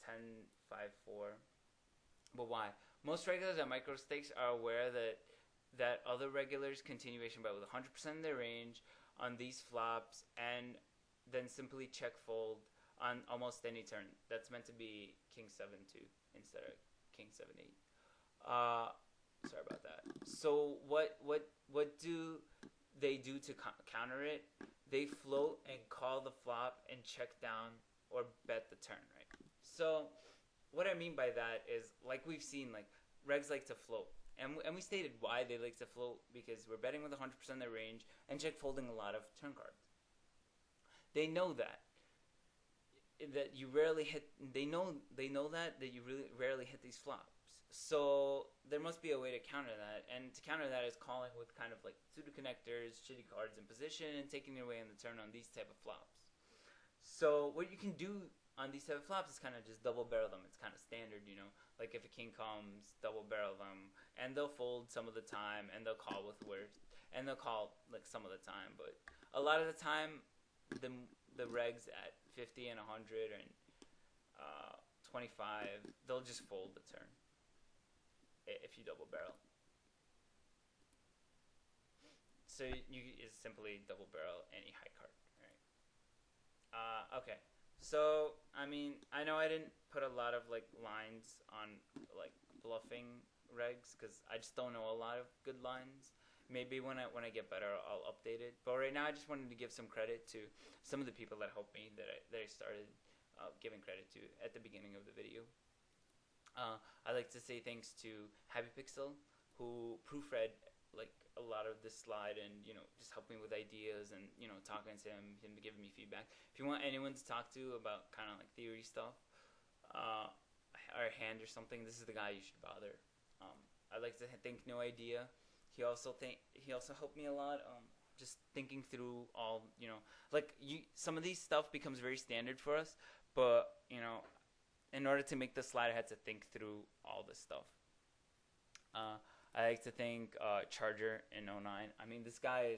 10 5 4. But why? Most regulars at micro stakes are aware that other regulars continuation bet with 100% of their range on these flops and then simply check fold on almost any turn. That's meant to be King 7 2 instead of King 7 8. Sorry about that. So what do they do to counter it? They float and call the flop and check down or bet the turn, right? So what I mean by that is, like we've seen, like regs like to float. And we stated why they like to float, because we're betting with 100% of their range and check folding a lot of turn cards. They know that you rarely hit. They know that you really rarely hit these flops. So there must be a way to counter that, and to counter that is calling with kind of like pseudo connectors, shitty cards in position, and taking your way on the turn on these type of flops. So what you can do on these type of flops is kind of just double barrel them. It's kind of standard, like if a king comes, double barrel them, and they'll fold some of the time, and they'll call with worst, and they'll call like some of the time, but a lot of the time, the regs at 50 and 100 and 25, they'll just fold the turn if you double barrel. So you is simply double barrel any high card, right? Okay. So, I mean, I know I didn't put a lot of like lines on like bluffing regs because I just don't know a lot of good lines. Maybe when I get better, I'll update it. But right now, I just wanted to give some credit to some of the people that helped me that I started giving credit to at the beginning of the video. I like to say thanks to Happy Pixel, who proofread like a lot of this slide and just helped me with ideas and talking to him giving me feedback. If you want anyone to talk to about kind of like theory stuff or hand or something, this is the guy you should bother. I'd like to thank No Idea. He also helped me a lot. Just thinking through all some of these stuff becomes very standard for us, but in order to make the slide, I had to think through all this stuff. I like to thank Charger in 09. I mean, this guy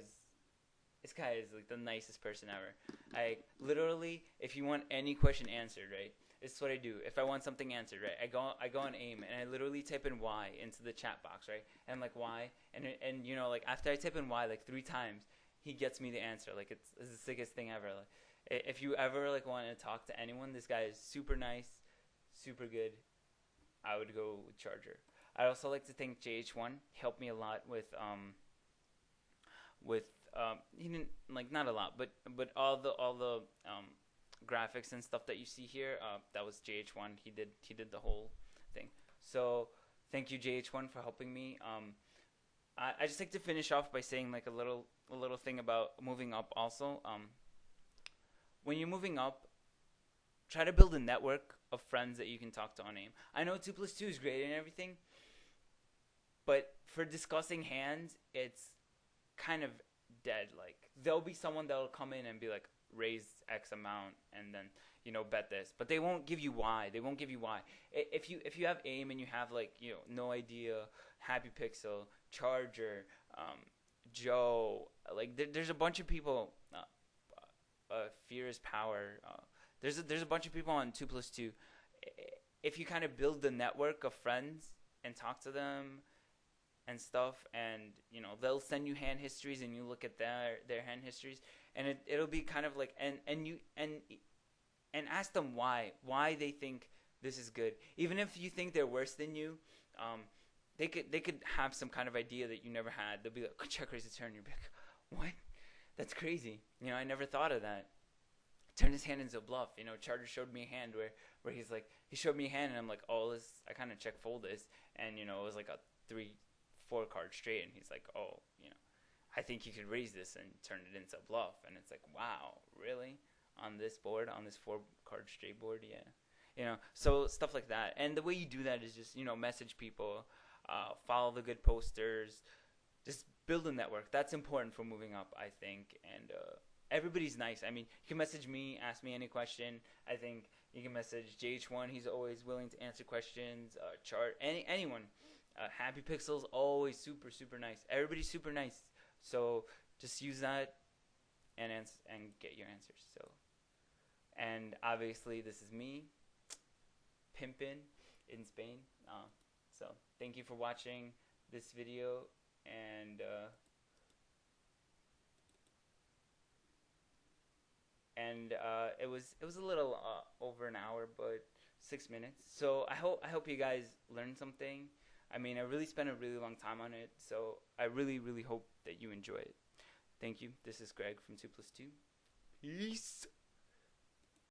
is like the nicest person ever. Literally, if you want any question answered, right, this is what I do. If I want something answered, right, I go on AIM and I literally type in Y into the chat box, right, and like Y, and like after I type in Y like 3 times, he gets me the answer. Like it's the sickest thing ever. Like, if you ever like want to talk to anyone, this guy is super nice, super good. I would go with Charger. I'd also like to thank JH1. He helped me a lot with he didn't like not a lot, but all the graphics and stuff that you see here, that was JH1. He did the whole thing. So thank you JH1 for helping me. I just like to finish off by saying like a little thing about moving up also. When you're moving up, try to build a network of friends that you can talk to on AIM. I know 2+2 is great and everything, but for discussing hands, it's kind of dead. Like there'll be someone that'll come in and be like, raise X amount, and then bet this, but they won't give you why. They won't give you why. If you have AIM and you have like no idea, Happy Pixel, Charger, Joe, like there's a bunch of people. Fear is power. There's a bunch of people on 2+2. If you kind of build the network of friends and talk to them and stuff, and they'll send you hand histories, and you look at their hand histories, and it'll be kind of like and ask them why they think this is good. Even if you think they're worse than you, they could have some kind of idea that you never had. They'll be like, check raise the turn. You'll be like, what? That's crazy. I never thought of that. Turn his hand into a bluff. Charger showed me a hand where he's like, he showed me a hand, and I'm like, oh, this, I kind of check fold this, and it was like a 3-4 card straight, and he's like, oh, I think you could raise this and turn it into a bluff, and it's like, wow, really? On this board, on this 4-card straight board, yeah. So stuff like that, and the way you do that is just message people, follow the good posters, just build a network. That's important for moving up, I think, and everybody's nice. I mean, you can message me, ask me any question. I think you can message JH1. He's always willing to answer questions. Chart, anyone. Happy Pixel's always super, super nice. Everybody's super nice. So just use that and get your answers. So, and obviously this is me, pimpin' in Spain. So thank you for watching this video, and it was a little over an hour, but 6 minutes. So I hope you guys learned something. I mean, I really spent a really long time on it, so I really, really hope that you enjoy it. Thank you. This is Greg from 2+2. Peace.